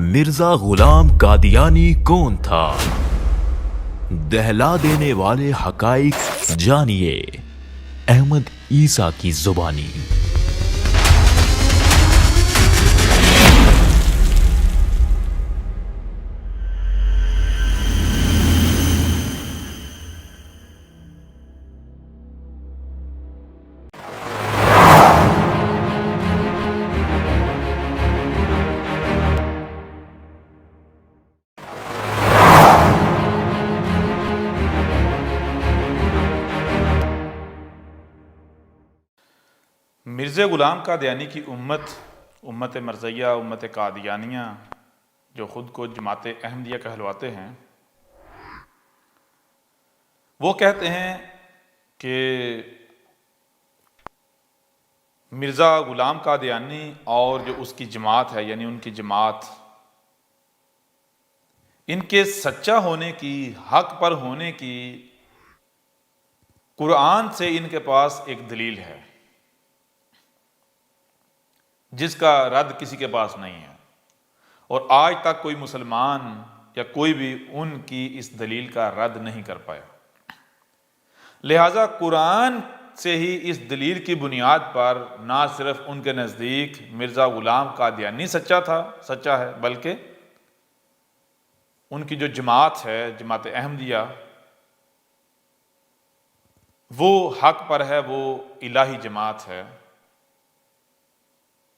مرزا غلام قادیانی کون تھا؟ دہلا دینے والے حقائق جانیے احمد عیسیٰ کی زبانی۔ مرزا غلام قادیانی کی امت مرزیہ، امت قادیانیہ جو خود کو جماعت احمدیہ کہلواتے ہیں، وہ کہتے ہیں کہ مرزا غلام قادیانی اور جو اس کی جماعت ہے، یعنی ان کی جماعت، ان کے سچا ہونے کی، حق پر ہونے کی قرآن سے ان کے پاس ایک دلیل ہے جس کا رد کسی کے پاس نہیں ہے، اور آج تک کوئی مسلمان یا کوئی بھی ان کی اس دلیل کا رد نہیں کر پایا۔ لہذا قرآن سے ہی اس دلیل کی بنیاد پر نہ صرف ان کے نزدیک مرزا غلام قادیانی سچا ہے، بلکہ ان کی جو جماعت ہے، جماعت احمدیہ، وہ حق پر ہے، وہ الہی جماعت ہے،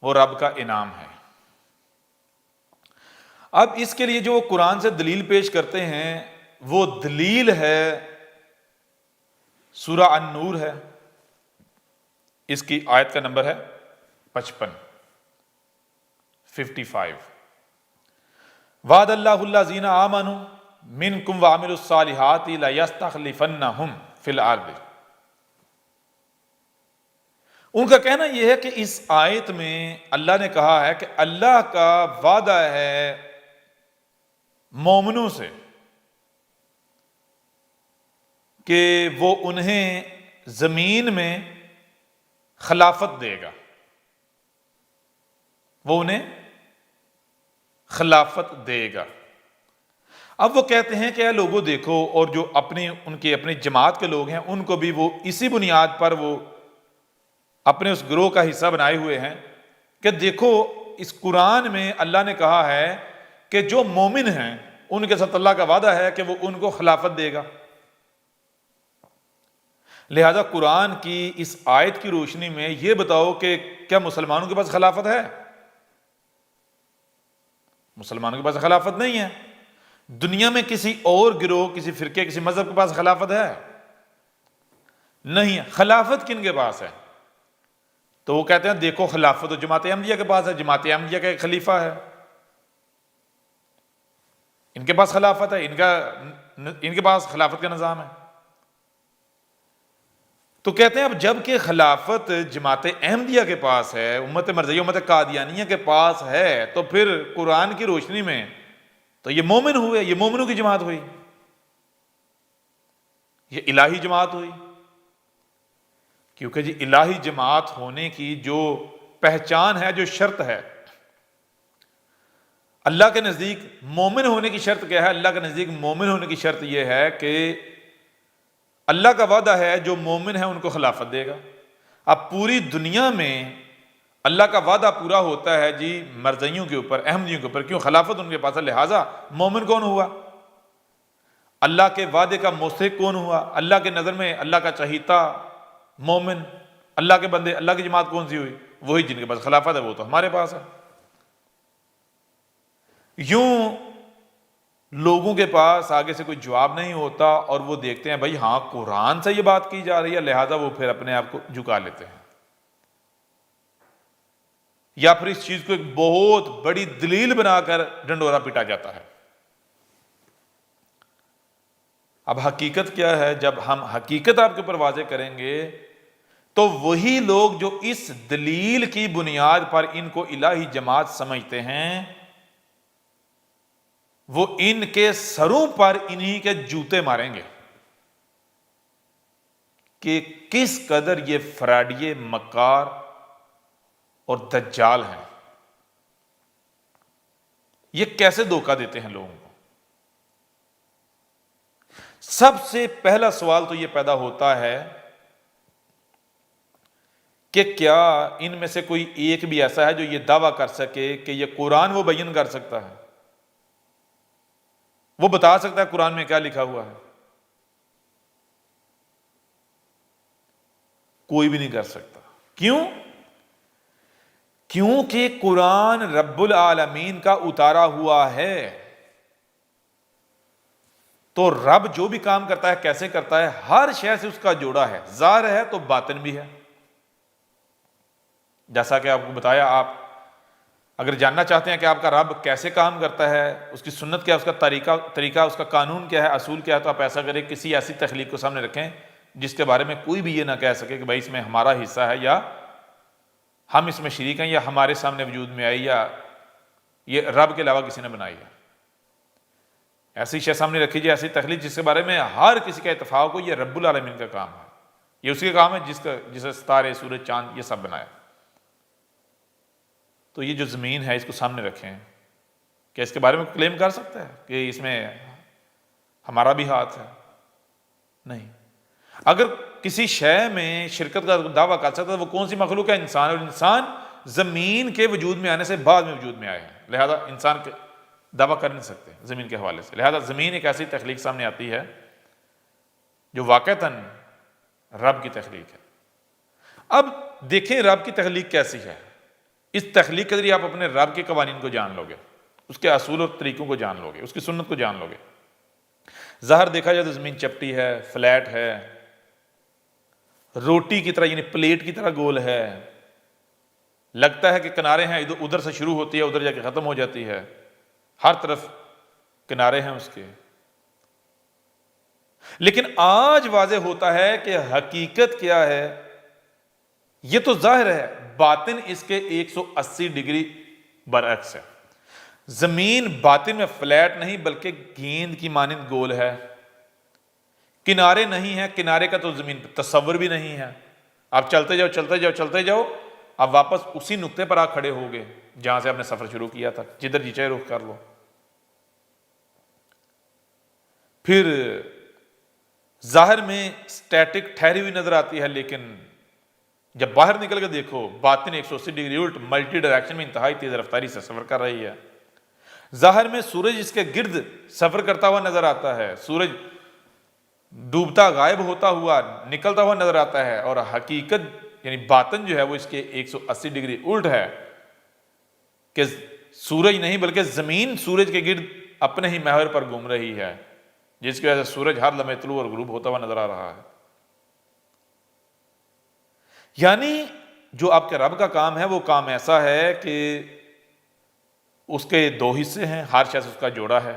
وہ رب کا انعام ہے۔ اب اس کے لیے جو وہ قرآن سے دلیل پیش کرتے ہیں، وہ دلیل ہے سورہ النور ہے، اس کی آیت کا نمبر ہے 55 وعد اللہ الذین آمنوا منکم وعملوا الصالحات لیستخلفنہم فی الارض۔ ان کا کہنا یہ ہے کہ اس آیت میں اللہ نے کہا ہے کہ اللہ کا وعدہ ہے مومنوں سے کہ وہ انہیں زمین میں خلافت دے گا، وہ انہیں خلافت دے گا۔ اب وہ کہتے ہیں کہ اے لوگوں دیکھو، اور جو اپنی جماعت کے لوگ ہیں ان کو بھی وہ اسی بنیاد پر وہ اپنے اس گروہ کا حصہ بنائے ہوئے ہیں کہ دیکھو اس قرآن میں اللہ نے کہا ہے کہ جو مومن ہیں ان کے ساتھ اللہ کا وعدہ ہے کہ وہ ان کو خلافت دے گا۔ لہذا قرآن کی اس آیت کی روشنی میں یہ بتاؤ کہ کیا مسلمانوں کے پاس خلافت ہے؟ مسلمانوں کے پاس خلافت نہیں ہے۔ دنیا میں کسی اور گروہ، کسی فرقے، کسی مذہب کے پاس خلافت ہے؟ نہیں ہے۔ خلافت کن کے پاس ہے؟ تو وہ کہتے ہیں دیکھو خلافت تو جماعت احمدیہ کے پاس ہے، جماعت احمدیہ کا ایک خلیفہ ہے، ان کے پاس خلافت ہے، ان کے پاس خلافت کا نظام ہے۔ تو کہتے ہیں اب جب کہ خلافت جماعت احمدیہ کے پاس ہے، امت مرزیہ، امت قادیانیہ کے پاس ہے، تو پھر قرآن کی روشنی میں تو یہ مومن ہوئے، یہ مومنوں کی جماعت ہوئی، یہ الہی جماعت ہوئی۔ کیونکہ جی الہی جماعت ہونے کی جو پہچان ہے، جو شرط ہے، اللہ کے نزدیک مومن ہونے کی شرط کیا ہے؟ اللہ کے نزدیک مومن ہونے کی شرط یہ ہے کہ اللہ کا وعدہ ہے جو مومن ہے ان کو خلافت دے گا۔ اب پوری دنیا میں اللہ کا وعدہ پورا ہوتا ہے جی مرزیوں کے اوپر، احمدیوں کے اوپر، کیوں؟ خلافت ان کے پاس ہے۔ لہٰذا مومن کون ہوا؟ اللہ کے وعدے کا مستحق کون ہوا؟ اللہ کے نظر میں اللہ کا چہیتا مومن، اللہ کے بندے، اللہ کی جماعت کون سی ہوئی؟ وہی جن کے پاس خلافت ہے، وہ تو ہمارے پاس ہے۔ یوں لوگوں کے پاس آگے سے کوئی جواب نہیں ہوتا، اور وہ دیکھتے ہیں بھائی ہاں قرآن سے یہ بات کی جا رہی ہے، لہذا وہ پھر اپنے آپ کو جھکا لیتے ہیں، یا پھر اس چیز کو ایک بہت بڑی دلیل بنا کر ڈنڈورا پیٹا جاتا ہے۔ اب حقیقت کیا ہے؟ جب ہم حقیقت آپ کے اوپر واضح کریں گے تو وہی لوگ جو اس دلیل کی بنیاد پر ان کو الہی جماعت سمجھتے ہیں، وہ ان کے سروں پر انہی کے جوتے ماریں گے کہ کس قدر یہ فراڈیے، مکار اور دجال ہیں۔ یہ کیسے دھوکہ دیتے ہیں لوگوں کو؟ سب سے پہلا سوال تو یہ پیدا ہوتا ہے کہ کیا ان میں سے کوئی ایک بھی ایسا ہے جو یہ دعویٰ کر سکے کہ یہ قرآن وہ بیان کر سکتا ہے، وہ بتا سکتا ہے قرآن میں کیا لکھا ہوا ہے؟ کوئی بھی نہیں کر سکتا۔ کیوں؟ کیونکہ قرآن رب العالمین کا اتارا ہوا ہے، تو رب جو بھی کام کرتا ہے کیسے کرتا ہے، ہر شے سے اس کا جوڑا ہے، ظاہر ہے تو باطن بھی ہے۔ جیسا کہ آپ کو بتایا، آپ اگر جاننا چاہتے ہیں کہ آپ کا رب کیسے کام کرتا ہے، اس کی سنت کیا ہے، اس کا طریقہ اس کا قانون کیا ہے، اصول کیا ہے، تو آپ ایسا کریں کسی ایسی تخلیق کو سامنے رکھیں جس کے بارے میں کوئی بھی یہ نہ کہہ سکے کہ بھائی اس میں ہمارا حصہ ہے، یا ہم اس میں شریک ہیں، یا ہمارے سامنے وجود میں آئی، یا یہ رب کے علاوہ کسی نے بنائی ہے۔ ایسی شے سامنے رکھی جائے، ایسی تخلیق جس کے بارے میں ہر کسی کا اتفاق ہو یہ رب العالمین کا کام ہے، یہ اس کے کام ہے جسے ستارے، سورج، چاند یہ سب بنایا۔ تو یہ جو زمین ہے اس کو سامنے رکھیں، کیا اس کے بارے میں کلیم کر سکتا ہے کہ اس میں ہمارا بھی ہاتھ ہے؟ نہیں۔ اگر کسی شے میں شرکت کا دعویٰ کر سکتا ہے وہ کون سی مخلوق ہے؟ انسان، اور انسان زمین کے وجود میں آنے سے بعد میں وجود میں آئے ہیں، لہذا انسان کے دعویٰ کر نہیں سکتے زمین کے حوالے سے۔ لہذا زمین ایک ایسی تخلیق سامنے آتی ہے جو واقعتاً رب کی تخلیق ہے۔ اب دیکھیں رب کی تخلیق کیسی ہے۔ اس تخلیق کے ذریعے آپ اپنے رب کے قوانین کو جان لو گے، اس کے اصول اور طریقوں کو جان لو گے، اس کی سنت کو جان لو گے۔ ظاہر دیکھا جائے تو زمین چپٹی ہے، فلیٹ ہے، روٹی کی طرح یعنی پلیٹ کی طرح گول ہے، لگتا ہے کہ کنارے ہیں، ادھر سے شروع ہوتی ہے ادھر جا کے ختم ہو جاتی ہے، ہر طرف کنارے ہیں اس کے۔ لیکن آج واضح ہوتا ہے کہ حقیقت کیا ہے۔ یہ تو ظاہر ہے، باطن اس کے 180 ڈگری برعکس ہے۔ زمین باطن میں فلیٹ نہیں بلکہ گیند کی مانند گول ہے، کنارے نہیں ہیں، کنارے کا تو زمین پہ تصور بھی نہیں ہے۔ آپ چلتے جاؤ چلتے جاؤ چلتے جاؤ، آپ واپس اسی نقطے پر آ کھڑے ہوگے جہاں سے آپ نے سفر شروع کیا تھا، جدھر جی چاہے رخ کر لو۔ پھر ظاہر میں سٹیٹک ٹھہری ہوئی نظر آتی ہے، لیکن جب باہر نکل کے دیکھو باطن 180 ڈگری الٹ ملٹی ڈائریکشن میں انتہائی تیز رفتاری سے سفر کر رہی ہے۔ ظاہر میں سورج اس کے گرد سفر کرتا ہوا نظر آتا ہے، سورج ڈوبتا غائب ہوتا ہوا نکلتا ہوا نظر آتا ہے، اور حقیقت یعنی باطن جو ہے وہ اس کے 180 ڈگری الٹ ہے کہ سورج نہیں بلکہ زمین سورج کے گرد اپنے ہی محور پر گھوم رہی ہے، جس کی وجہ سے سورج ہر لمحے طلوع اور غروب ہوتا ہوا نظر آ رہا ہے۔ یعنی جو آپ کے رب کا کام ہے وہ کام ایسا ہے کہ اس کے دو حصے ہیں، ہر شخص اس کا جوڑا ہے،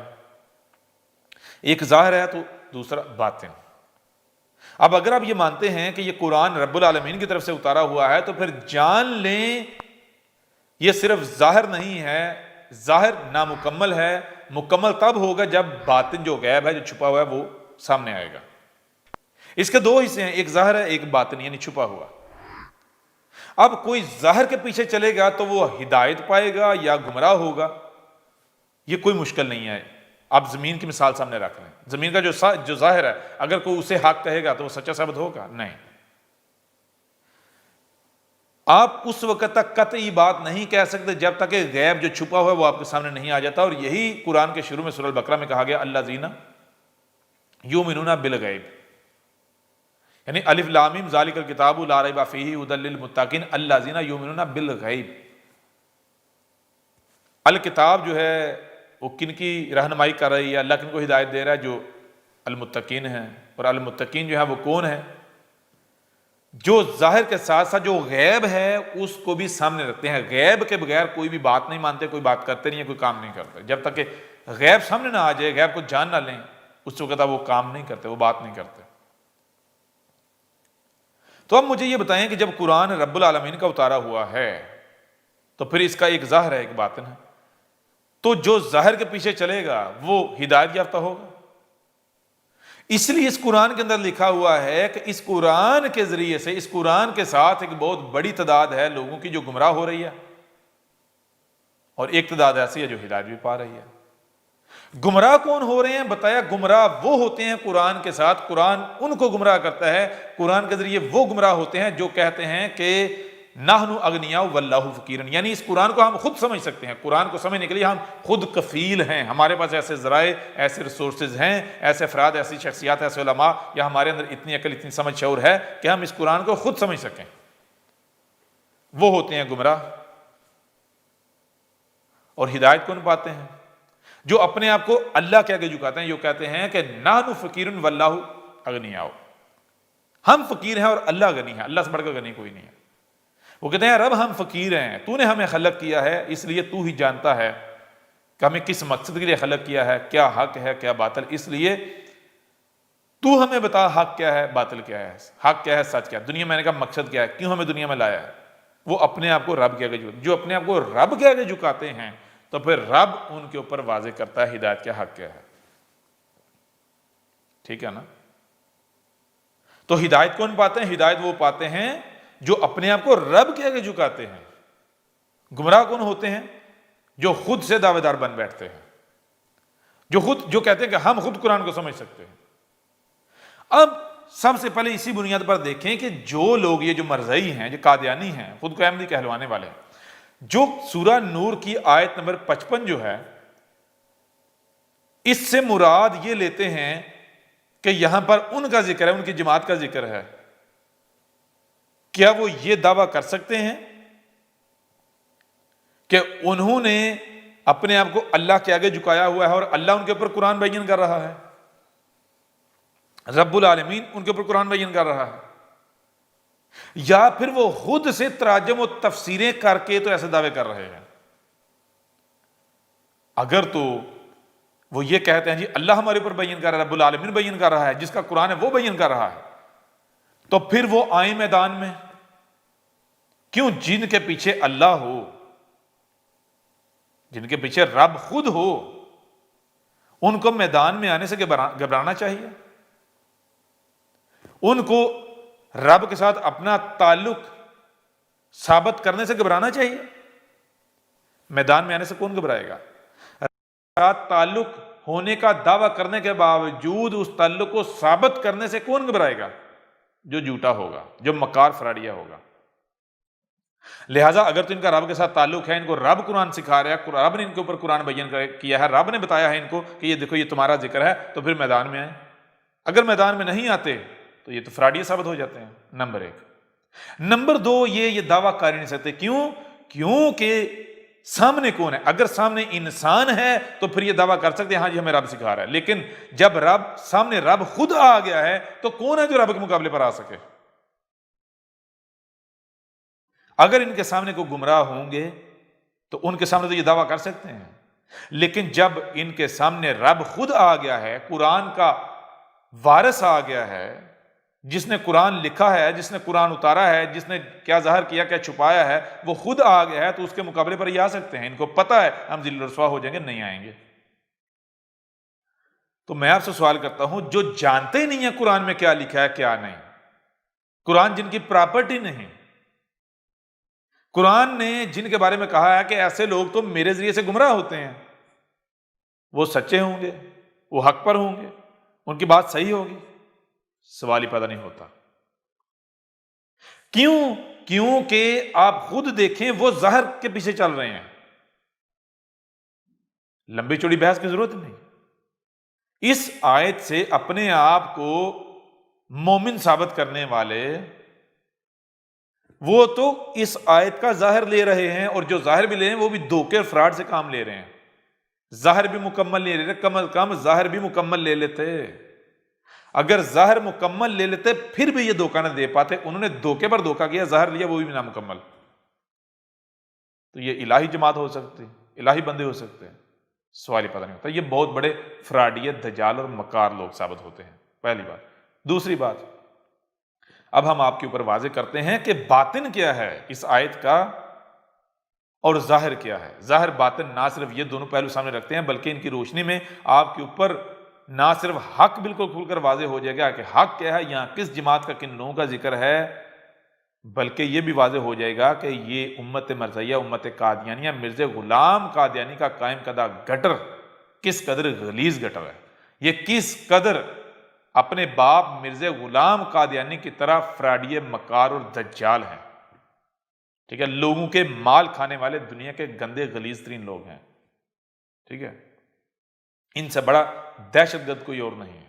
ایک ظاہر ہے تو دوسرا باطن۔ اب اگر آپ یہ مانتے ہیں کہ یہ قرآن رب العالمین کی طرف سے اتارا ہوا ہے تو پھر جان لیں یہ صرف ظاہر نہیں ہے، ظاہر نامکمل ہے، مکمل تب ہوگا جب باطن جو غیب ہے، جو چھپا ہوا ہے، وہ سامنے آئے گا۔ اس کے دو حصے ہیں، ایک ظاہر ہے ایک باطن یعنی چھپا ہوا۔ اب کوئی ظاہر کے پیچھے چلے گا تو وہ ہدایت پائے گا یا گمراہ ہوگا، یہ کوئی مشکل نہیں ہے۔ آپ زمین کی مثال سامنے رکھ لیں، زمین کا جو ظاہر ہے اگر کوئی اسے حق کہے گا تو وہ سچا ثابت ہوگا؟ نہیں۔ آپ اس وقت تک قطعی بات نہیں کہہ سکتے جب تک کہ غیب جو چھپا ہوا ہے وہ آپ کے سامنے نہیں آ جاتا، اور یہی قرآن کے شروع میں سورہ البقرہ میں کہا گیا الذین یؤمنون بالغیب، یعنی الف لام میم ذالک الکتاب لا ریب فیہ ھدی للمتقین الذین یؤمنون بالغیب۔ الکتاب جو ہے وہ کن کی رہنمائی کر رہی ہے؟ اللہ کن کو ہدایت دے رہا ہے؟ جو المتقین ہیں، اور المتقین جو ہے وہ کون ہے؟ جو ظاہر کے ساتھ ساتھ جو غیب ہے اس کو بھی سامنے رکھتے ہیں، غیب کے بغیر کوئی بھی بات نہیں مانتے، کوئی بات کرتے نہیں ہیں، کوئی کام نہیں کرتے۔ جب تک کہ غیب سامنے نہ آ جائے، غیب کو جان نہ لیں، اس وقت وہ کام نہیں کرتے، وہ بات نہیں کرتے۔ تو اب مجھے یہ بتائیں کہ جب قرآن رب العالمین کا اتارا ہوا ہے تو پھر اس کا ایک ظاہر ہے ایک باطن ہے، تو جو ظاہر کے پیچھے چلے گا وہ ہدایت یافتہ ہوگا۔ اس لیے اس قرآن کے اندر لکھا ہوا ہے کہ اس قرآن کے ذریعے سے، اس قرآن کے ساتھ ایک بہت بڑی تعداد ہے لوگوں کی جو گمراہ ہو رہی ہے، اور ایک تعداد ایسی ہے جو ہدایت بھی پا رہی ہے۔ گمراہ کون ہو رہے ہیں؟ بتایا گمراہ وہ ہوتے ہیں قرآن کے ساتھ، قرآن ان کو گمراہ کرتا ہے، قرآن کے ذریعے وہ گمراہ ہوتے ہیں جو کہتے ہیں کہ نحن اغنیاء واللہ فقیر، یعنی اس قرآن کو ہم خود سمجھ سکتے ہیں، قرآن کو سمجھنے کے لیے ہم خود کفیل ہیں، ہمارے پاس ایسے ذرائع، ایسے ریسورسز ہیں، ایسے افراد، ایسی شخصیات، ایسے علماء، یا ہمارے اندر اتنی عقل، اتنی سمجھ، شعور ہے کہ ہم اس قرآن کو خود سمجھ سکیں۔ وہ ہوتے ہیں گمراہ۔ اور ہدایت کون پاتے ہیں؟ جو اپنے آپ کو اللہ کے آگے جھکاتے ہیں، جو کہتے ہیں کہ نحن فقیر واللہ اغنیاء، ہم فقیر ہیں اور اللہ غنی ہے، اللہ سے بڑھ کر غنی کوئی نہیں ہے۔ وہ کہتے ہیں رب ہم فقیر ہیں، تو نے ہمیں خلق کیا ہے، اس لیے تو ہی جانتا ہے کہ ہمیں کس مقصد کے لیے خلق کیا ہے، کیا حق ہے کیا باطل، اس لیے تو ہمیں بتا حق کیا ہے باطل کیا ہے، حق کیا ہے سچ کیا ہے، دنیا میں نے کہا مقصد کیا ہے، کیوں ہمیں دنیا میں لایا ہے۔ وہ اپنے آپ کو رب کے آگے جھکاتے، جو اپنے آپ کو رب کے آگے جھکاتے ہیں تو پھر رب ان کے اوپر واضح کرتا ہے ہدایت کیا حق کیا ہے۔ ٹھیک ہے نا؟ تو ہدایت کون پاتے ہیں؟ ہدایت وہ پاتے ہیں جو اپنے آپ کو رب کے آگے جھکاتے ہیں۔ گمراہ کون ہوتے ہیں؟ جو خود سے دعوے دار بن بیٹھتے ہیں، جو کہتے ہیں کہ ہم خود قرآن کو سمجھ سکتے ہیں۔ اب سب سے پہلے اسی بنیاد پر دیکھیں کہ جو لوگ یہ جو مرزئی ہیں، جو قادیانی ہیں، خود کو احمدی کہلوانے والے ہیں، جو سورہ نور کی آیت نمبر 55 جو ہے، اس سے مراد یہ لیتے ہیں کہ یہاں پر ان کا ذکر ہے، ان کی جماعت کا ذکر ہے۔ کیا وہ یہ دعویٰ کر سکتے ہیں کہ انہوں نے اپنے آپ کو اللہ کے آگے جھکایا ہوا ہے اور اللہ ان کے اوپر قرآن بیان کر رہا ہے، رب العالمین ان کے اوپر قرآن بیان کر رہا ہے؟ یا پھر وہ خود سے تراجم و تفسیریں کر کے تو ایسے دعوے کر رہے ہیں؟ اگر تو وہ یہ کہتے ہیں جی اللہ ہمارے اوپر بیان کر رہا ہے، رب العالمین بیان کر رہا ہے، جس کا قرآن ہے وہ بیان کر رہا ہے، تو پھر وہ آئیں میدان میں۔ کیوں؟ جن کے پیچھے اللہ ہو، جن کے پیچھے رب خود ہو، ان کو میدان میں آنے سے گھبرانا چاہیے، ان کو رب کے ساتھ اپنا تعلق ثابت کرنے سے گھبرانا چاہیے۔ میدان میں آنے سے کون گھبرائے گا؟ رب کے ساتھ تعلق ہونے کا دعویٰ کرنے کے باوجود اس تعلق کو ثابت کرنے سے کون گھبرائے گا؟ جو جھوٹا ہوگا، جو مکار فراڈیا ہوگا۔ لہٰذا اگر تو ان کا رب کے ساتھ تعلق ہے، ان کو رب قرآن سکھا رہا ہے، رب نے ان کے اوپر قرآن بیان کیا ہے، رب نے بتایا ہے ان کو کہ یہ دیکھو یہ تمہارا ذکر ہے، تو پھر میدان میں آئیں۔ اگر میدان میں نہیں آتے تو یہ تو فراڈیے ثابت ہو جاتے ہیں، نمبر ایک۔ نمبر دو، یہ دعویٰ کر ہی نہیں سکتے۔ کیونکہ سامنے کون ہے؟ اگر سامنے انسان ہے تو پھر یہ دعویٰ کر سکتے ہیں ہاں جی ہمیں رب سکھا رہا ہے، لیکن جب سامنے رب خود آ گیا ہے تو کون ہے جو رب کے مقابلے پر آ سکے؟ اگر ان کے سامنے کوئی گمراہ ہوں گے تو ان کے سامنے تو یہ دعویٰ کر سکتے ہیں، لیکن جب ان کے سامنے رب خود آ گیا ہے، قرآن کا وارث آ گیا ہے، جس نے قرآن لکھا ہے، جس نے قرآن اتارا ہے، جس نے کیا ظاہر کیا کیا چھپایا ہے، وہ خود آ گیا ہے، تو اس کے مقابلے پر یہ آ سکتے ہیں۔ ان کو پتہ ہے ہم ذل و رسوا ہو جائیں گے، نہیں آئیں گے۔ تو میں آپ سے سوال کرتا ہوں، جو جانتے ہی نہیں ہیں قرآن میں کیا لکھا ہے کیا نہیں، قرآن جن کی پراپرٹی نہیں، قرآن نے جن کے بارے میں کہا ہے کہ ایسے لوگ تو میرے ذریعے سے گمراہ ہوتے ہیں، وہ سچے ہوں گے، وہ حق پر ہوں گے، ان کی بات صحیح ہوگی، سوال ہی پیدا نہیں ہوتا۔ کیونکہ آپ خود دیکھیں وہ ظاہر کے پیچھے چل رہے ہیں، لمبی چوڑی بحث کی ضرورت نہیں۔ اس آیت سے اپنے آپ کو مومن ثابت کرنے والے وہ تو اس آیت کا ظاہر لے رہے ہیں، اور جو ظاہر بھی لے رہے ہیں وہ بھی دھوکے اور فراڈ سے کام لے رہے ہیں۔ ظاہر بھی مکمل نہیں لے رہے، کم از کم ظاہر بھی مکمل لے لیتے۔ اگر ظاہر مکمل لے لیتے پھر بھی یہ دھوکہ نہ دے پاتے، انہوں نے دھوکے پر دھوکہ کیا، ظاہر لیا وہ بھی نامکمل۔ تو یہ الہی جماعت ہو سکتی، الہی بندے ہو سکتے ہیں، سوال ہی پتہ نہیں ہوتا۔ یہ بہت بڑے فراڈیت، دجال اور مکار لوگ ثابت ہوتے ہیں، پہلی بات۔ دوسری بات، اب ہم آپ کے اوپر واضح کرتے ہیں کہ باطن کیا ہے اس آیت کا اور ظاہر کیا ہے۔ ظاہر باطن نہ صرف یہ دونوں پہلو سامنے رکھتے ہیں، بلکہ ان کی روشنی میں آپ کے اوپر نہ صرف حق بالکل کھل کر واضح ہو جائے گا کہ حق کیا ہے، یہاں کس جماعت کا، کن لوگوں کا ذکر ہے، بلکہ یہ بھی واضح ہو جائے گا کہ یہ امت مرزیہ، امت قادیانیہ، مرزا غلام قادیانی کا قائم کردہ گٹر کس قدر غلیظ گٹر ہے، یہ کس قدر اپنے باپ مرزا غلام قادیانی کی طرح فراڈی مکار اور دجال ہیں، ٹھیک ہے، لوگوں کے مال کھانے والے دنیا کے گندے غلیظ ترین لوگ ہیں، ٹھیک ہے، ان سے بڑا دہشت گرد کوئی اور نہیں ہے۔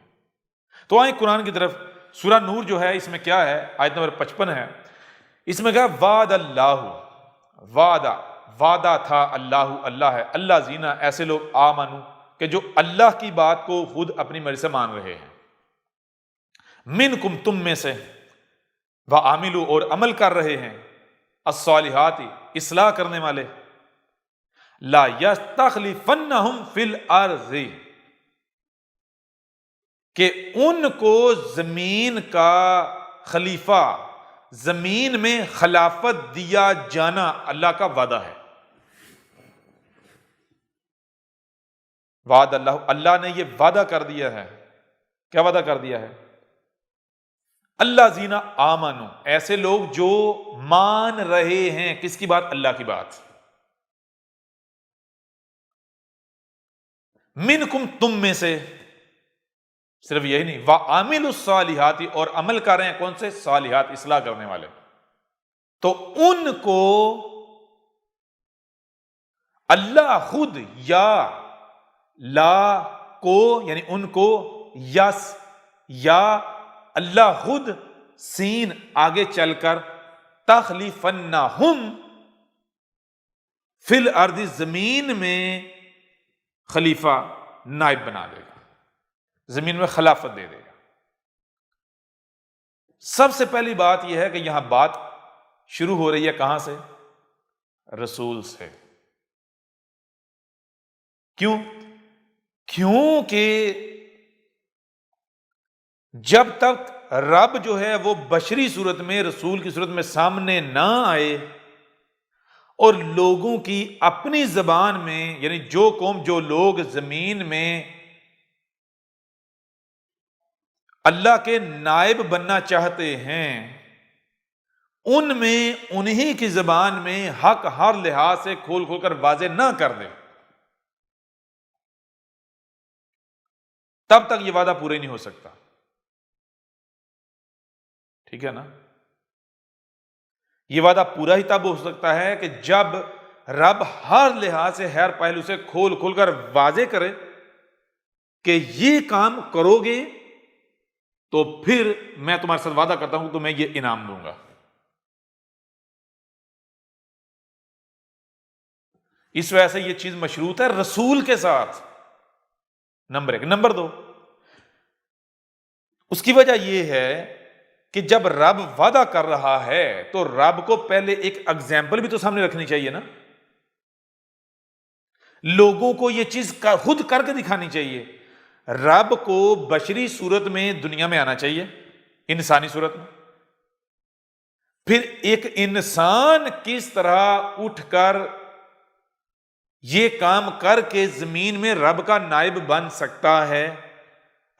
تو آئیں قرآن کی طرف، سورہ نور جو ہے اس میں کیا ہے، آیت نمبر 55 ہے، اس میں کہا وعد اللہ، وعدہ تھا اللہ، اللہ ہے، اللہ زینہ ایسے لوگ آمنو کہ جو اللہ کی بات کو خود اپنی مرضی سے مان رہے ہیں، منکم تم میں سے، وعاملوا اور عمل کر رہے ہیں، الصالحات اصلاح کرنے والے، لا یستخلفنہم فی الارض کہ ان کو زمین کا خلیفہ، زمین میں خلافت دیا جانا اللہ کا وعدہ ہے۔ وعد اللہ، اللہ نے یہ وعدہ کر دیا ہے، کیا وعدہ کر دیا ہے؟ اللہ زینہ آمنو، ایسے لوگ جو مان رہے ہیں کس کی بات؟ اللہ کی بات۔ منکم تم میں سے، صرف یہی نہیں، وَعَامِلُوا الصَّالِحَاتِ اور عمل کر رہے ہیں کون سے؟ صالحات، اصلاح کرنے والے، تو ان کو اللہ خود، یا لا کو یعنی ان کو، یس یا اللہ خود، سین آگے چل کر، تخلیفنہم فی الارض زمین میں خلیفہ، نائب بنا دے گا، زمین میں خلافت دے دے گا۔ سب سے پہلی بات یہ ہے کہ یہاں بات شروع ہو رہی ہے کہاں سے؟ رسول سے۔ کیوں؟ کیونکہ جب تک رب جو ہے وہ بشری صورت میں، رسول کی صورت میں سامنے نہ آئے اور لوگوں کی اپنی زبان میں، یعنی جو قوم، جو لوگ زمین میں اللہ کے نائب بننا چاہتے ہیں، ان میں انہی کی زبان میں حق ہر لحاظ سے کھول کھول کر واضح نہ کر دے، تب تک یہ وعدہ پورا ہی نہیں ہو سکتا، ٹھیک ہے نا؟ یہ وعدہ پورا ہی تب ہو سکتا ہے کہ جب رب ہر لحاظ سے، ہر پہلو سے کھول کھول کر واضح کرے کہ یہ کام کرو گے تو پھر میں تمہارے ساتھ وعدہ کرتا ہوں تو میں یہ انعام دوں گا۔ اس وجہ سے یہ چیز مشروط ہے رسول کے ساتھ، نمبر ایک۔ نمبر دو، اس کی وجہ یہ ہے کہ جب رب وعدہ کر رہا ہے تو رب کو پہلے ایک اگزامپل بھی تو سامنے رکھنی چاہیے نا، لوگوں کو یہ چیز خود کر کے دکھانی چاہیے۔ رب کو بشری صورت میں دنیا میں آنا چاہیے، انسانی صورت میں، پھر ایک انسان کس طرح اٹھ کر یہ کام کر کے زمین میں رب کا نائب بن سکتا ہے،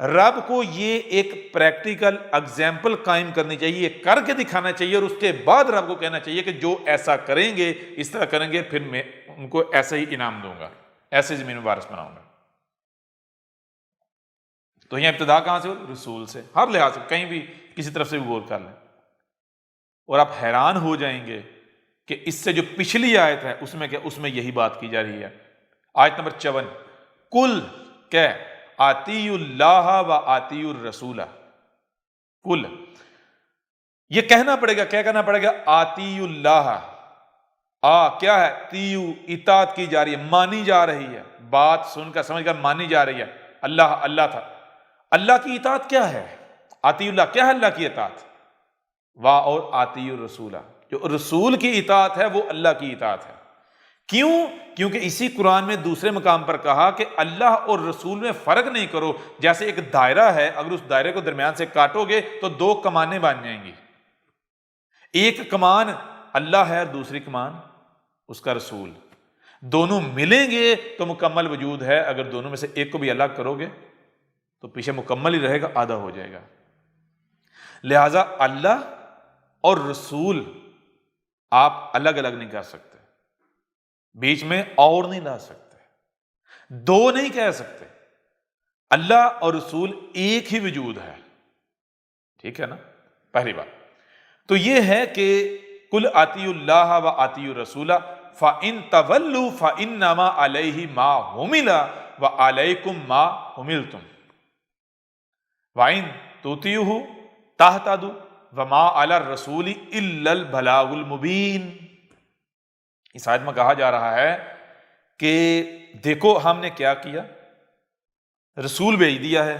رب کو یہ ایک پریکٹیکل اگزامپل قائم کرنی چاہیے، کر کے دکھانا چاہیے، اور اس کے بعد رب کو کہنا چاہیے کہ جو ایسا کریں گے، اس طرح کریں گے، پھر میں ان کو ایسا ہی انعام دوں گا، ایسے زمین میں وارث بناؤں گا۔ تو یہاں ابتدا کہاں سے؟ رسول سے، ہر لحاظ سے، کہیں بھی کسی طرف سے بھی غور کر لیں، اور آپ حیران ہو جائیں گے کہ اس سے جو پچھلی آیت ہے اس میں یہی بات کی جا رہی ہے۔ آیت نمبر 54، کل کہ آتی اللہ و آتی الرسول، کل یہ کہنا پڑے گا، کیا کہنا پڑے گا؟ آتی اللہ، کیا ہے؟ تیو، اطاعت کی جا رہی ہے، مانی جا رہی ہے، بات سن کر سمجھ کر مانی جا رہی ہے۔ اللہ تھا، اللہ کی اطاعت کیا ہے؟ آتی اللہ کیا ہے؟ اللہ کی اطاعت، اور آتی الرسول، جو رسول کی اطاعت ہے وہ اللہ کی اطاعت ہے۔ کیوں؟ کیونکہ اسی قرآن میں دوسرے مقام پر کہا کہ اللہ اور رسول میں فرق نہیں کرو، جیسے ایک دائرہ ہے، اگر اس دائرے کو درمیان سے کاٹو گے تو دو کمانیں بن جائیں گی، ایک کمان اللہ ہے اور دوسری کمان اس کا رسول، دونوں ملیں گے تو مکمل وجود ہے، اگر دونوں میں سے ایک کو بھی الگ کرو گے تو پیچھے مکمل ہی رہے گا، آدھا ہو جائے گا۔ لہذا اللہ اور رسول آپ الگ الگ نہیں کر سکتے، بیچ میں اور نہیں لا سکتے، دو نہیں کہہ سکتے۔ اللہ اور رسول ایک ہی وجود ہے، ٹھیک ہے نا؟ پہلی بات تو یہ ہے کہ کل اطیعوا اللہ و اطیعوا الرسول فإن تولوا فإنما علیہ ما حمل وعلیکم ما حملتم وإن تطیعوہ تہتدوا وما علی الرسول الا البلاغ المبین۔ اس آیت میں کہا جا رہا ہے کہ دیکھو ہم نے کیا کیا، رسول بھیج دیا ہے،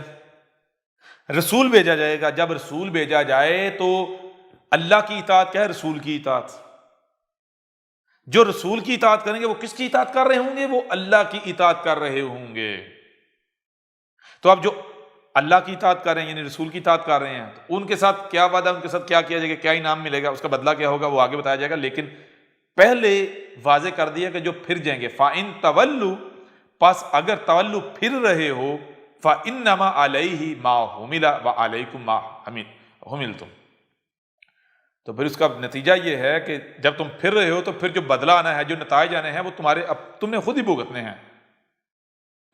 رسول بھیجا جائے گا۔ جب رسول بھیجا جائے تو اللہ کی اطاعت کیا ہے؟ رسول کی اطاعت۔ جو رسول کی اطاعت کریں گے وہ کس کی اطاعت کر رہے ہوں گے؟ وہ اللہ کی اطاعت کر رہے ہوں گے۔ تو اب جو اللہ کی اطاعت کر رہے ہیں یعنی رسول کی اطاعت کر رہے ہیں تو ان کے ساتھ کیا وعدہ، ان کے ساتھ کیا کیا جائے گا، کیا انعام ملے گا، اس کا بدلہ کیا ہوگا، وہ آگے بتایا جائے گا۔ لیکن پہلے واضح کر دیا کہ جو پھر جائیں گے، فَإِن تَوَلُّوا، پس اگر تولو پھر رہے ہو، فَإِنَّمَا عَلَيْهِ مَا حُمِلَ وَعَلَيْكُمْ مَا حُمِلْتُمْ، تو پھر اس کا نتیجہ یہ ہے کہ جب تم پھر رہے ہو تو پھر جو بدلہ آنا ہے، جو نتائج آنے ہیں وہ تم نے خود ہی بھگتنے ہیں۔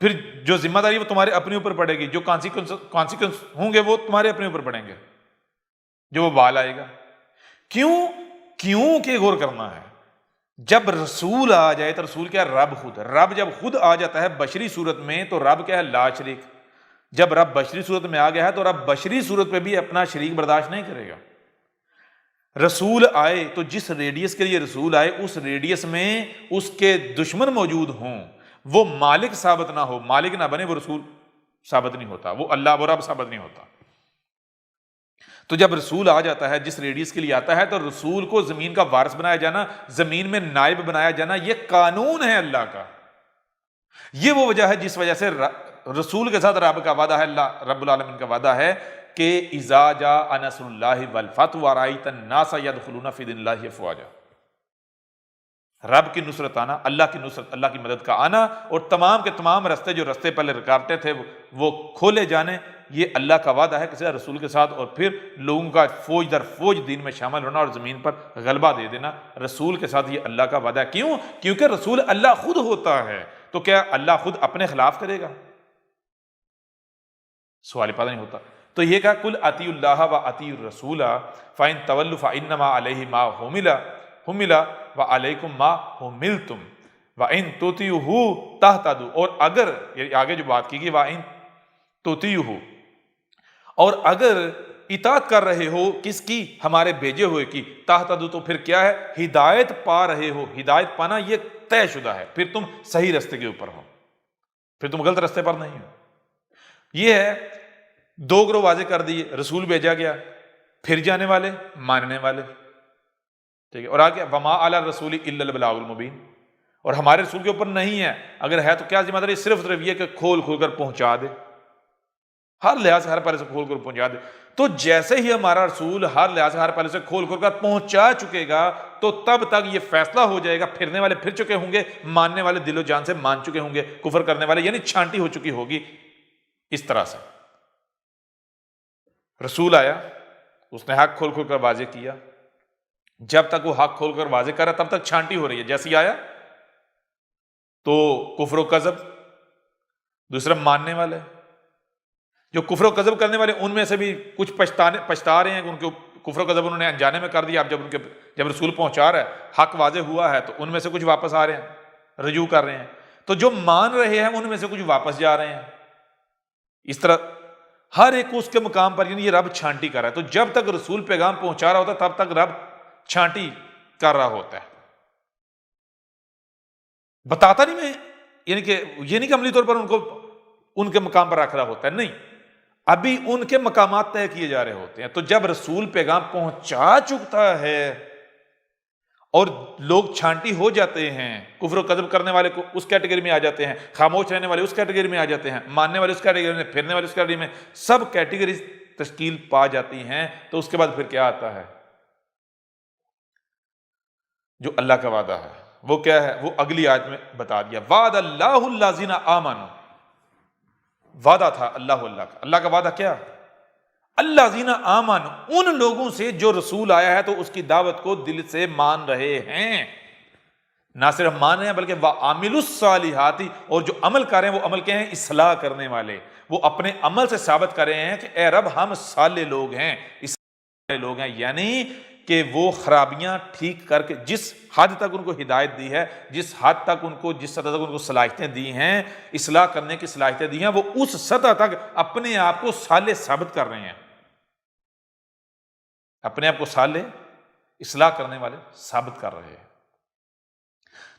پھر جو ذمہ داری وہ تمہارے اپنے اوپر پڑے گی، جو کانسیکوینس ہوں گے وہ تمہارے اپنے اوپر پڑیں گے، جو وہ بال آئے گا۔ کیوں کہ غور کرنا ہے، جب رسول آ جائے تو رسول کیا؟ رب خود۔ رب جب خود آ جاتا ہے بشری صورت میں تو رب کیا ہے؟ لا شریک۔ جب رب بشری صورت میں آ گیا ہے تو رب بشری صورت پہ بھی اپنا شریک برداشت نہیں کرے گا۔ رسول آئے تو جس ریڈیس کے لیے رسول آئے اس ریڈیس میں اس کے دشمن موجود ہوں، وہ مالک ثابت نہ ہو، مالک نہ بنے، وہ رسول ثابت نہیں ہوتا، وہ اللہ وہ رب ثابت نہیں ہوتا۔ تو جب رسول آ جاتا ہے جس ریڈیس کے لیے آتا ہے تو رسول کو زمین کا وارث بنایا جانا، زمین میں نائب بنایا جانا، یہ قانون ہے اللہ کا۔ یہ وہ وجہ ہے جس وجہ سے رسول کے ساتھ رب کا وعدہ ہے، اللہ رب العالمین کا وعدہ ہے کہ اذا جاء نصر اللہ والفتح ورأیت الناس یدخلون فی دین اللہ افواجا۔ رب کی نصرت آنا، اللہ کی نصرت، اللہ کی مدد کا آنا، اور تمام کے تمام رستے جو رستے پہلے رکاوٹیں تھے وہ کھولے جانے، یہ اللہ کا وعدہ ہے کسی رسول کے ساتھ، اور پھر لوگوں کا فوج در فوج دین میں شامل ہونا اور زمین پر غلبہ دے دینا رسول کے ساتھ، یہ اللہ کا وعدہ ہے۔ کیوں؟ کیونکہ رسول اللہ خود ہوتا ہے، تو کیا اللہ خود اپنے خلاف کرے گا؟ سوال پیدا نہیں ہوتا۔ تو یہ کہا کل اطیعوا اللہ و اطیعوا الرسول فإن تولوا فإنما علیہ ما حمل وعلیکم ما حملتم وإن تطیعوہ تہتدوا، اور اگر آگے جو بات کی گئی وإن تطیعوہ، اور اگر اطاعت کر رہے ہو کس کی؟ ہمارے بھیجے ہوئے کی، تہتدوا تو پھر کیا ہے؟ ہدایت پا رہے ہو۔ ہدایت پانا یہ طے شدہ ہے، پھر تم صحیح رستے کے اوپر ہو، پھر تم غلط رستے پر نہیں ہو۔ یہ ہے دو گروہ واضح کر دیے، رسول بھیجا گیا، پھر جانے والے، ماننے والے، ٹھیک ہے۔ اور آگے وما علی الرسول الا البلاغ المبین، اور ہمارے رسول کے اوپر نہیں ہے، اگر ہے تو کیا ذمہ داری؟ صرف یہ کہ کھول کر پہنچا دے، ہر لحاظ سے ہر پہلے سے کھول کر پہنچا دے۔ تو جیسے ہی ہمارا رسول ہر لحاظ سے ہر پہلے سے کھول کر پہنچا چکے گا تو تب تک یہ فیصلہ ہو جائے گا، پھرنے والے پھر چکے ہوں گے، ماننے والے دل و جان سے مان چکے ہوں گے، کفر کرنے والے یعنی چھانٹی ہو چکی ہوگی۔ اس طرح سے رسول آیا، اس نے حق کھول کر واضح کیا، جب تک وہ حق کھول کر واضح کر رہا تب تک چھانٹی ہو رہی ہے۔ جیسے ہی آیا تو کفر و کذب، دوسرا ماننے والے، جو کفر و کذب کرنے والے ان میں سے بھی کچھ پچھتا رہے ہیں کہ ان کے کفر و کذب انہوں نے انجانے میں کر دیا۔ اب جب رسول پہنچا رہا ہے، حق واضح ہوا ہے، تو ان میں سے کچھ واپس آ رہے ہیں، رجوع کر رہے ہیں۔ تو جو مان رہے ہیں ان میں سے کچھ واپس جا رہے ہیں۔ اس طرح ہر ایک اس کے مقام پر، یعنی یہ رب چھانٹی کر رہا ہے۔ تو جب تک رسول پیغام پہنچا رہا ہوتا ہے تب تک رب چھانٹی کر رہا ہوتا ہے، بتاتا نہیں میں، یعنی کہ یہ نہیں کہ عملی طور پر ان کو ان کے مقام پر رکھ رہا ہوتا ہے، نہیں، ابھی ان کے مقامات طے کیے جا رہے ہوتے ہیں۔ تو جب رسول پیغام پہنچا چکتا ہے اور لوگ چھانٹی ہو جاتے ہیں، کفر و کذب کرنے والے کو اس کیٹیگری میں آ جاتے ہیں، خاموش رہنے والے اس کیٹیگری میں آ جاتے ہیں، ماننے والے اس کیٹیگری میں، پھرنے والے اس کیٹیگری میں، سب کیٹیگریز تشکیل پا جاتی ہیں۔ تو اس کے بعد پھر کیا آتا ہے؟ جو اللہ کا وعدہ ہے وہ کیا ہے؟ وہ اگلی آیت میں بتا دیا، وعد اللہ الذین آمنوا، وعدہ تھا اللہ کا۔ اللہ کا وعدہ کیا؟ اللہ زینا آمن، ان لوگوں سے جو رسول آیا ہے تو اس کی دعوت کو دل سے مان رہے ہیں، نہ صرف مان رہے ہیں بلکہ وَعَامِلُوا الصَّالِحَاتِ، اور جو عمل کر رہے ہیں وہ عمل کیا ہیں؟ اصلاح کرنے والے. وہ اپنے عمل سے ثابت کر رہے ہیں کہ اے رب ہم صالح لوگ ہیں، اصلاح لوگ ہیں، یعنی کہ وہ خرابیاں ٹھیک کر کے جس حد تک ان کو ہدایت دی ہے، جس حد تک ان کو، جس سطح تک ان کو صلاحیتیں دی ہیں، اصلاح کرنے کی صلاحیتیں دی ہیں، وہ اس سطح تک اپنے آپ کو صالح ثابت کر رہے ہیں، اپنے آپ کو صالح اصلاح کرنے والے ثابت کر رہے ہیں.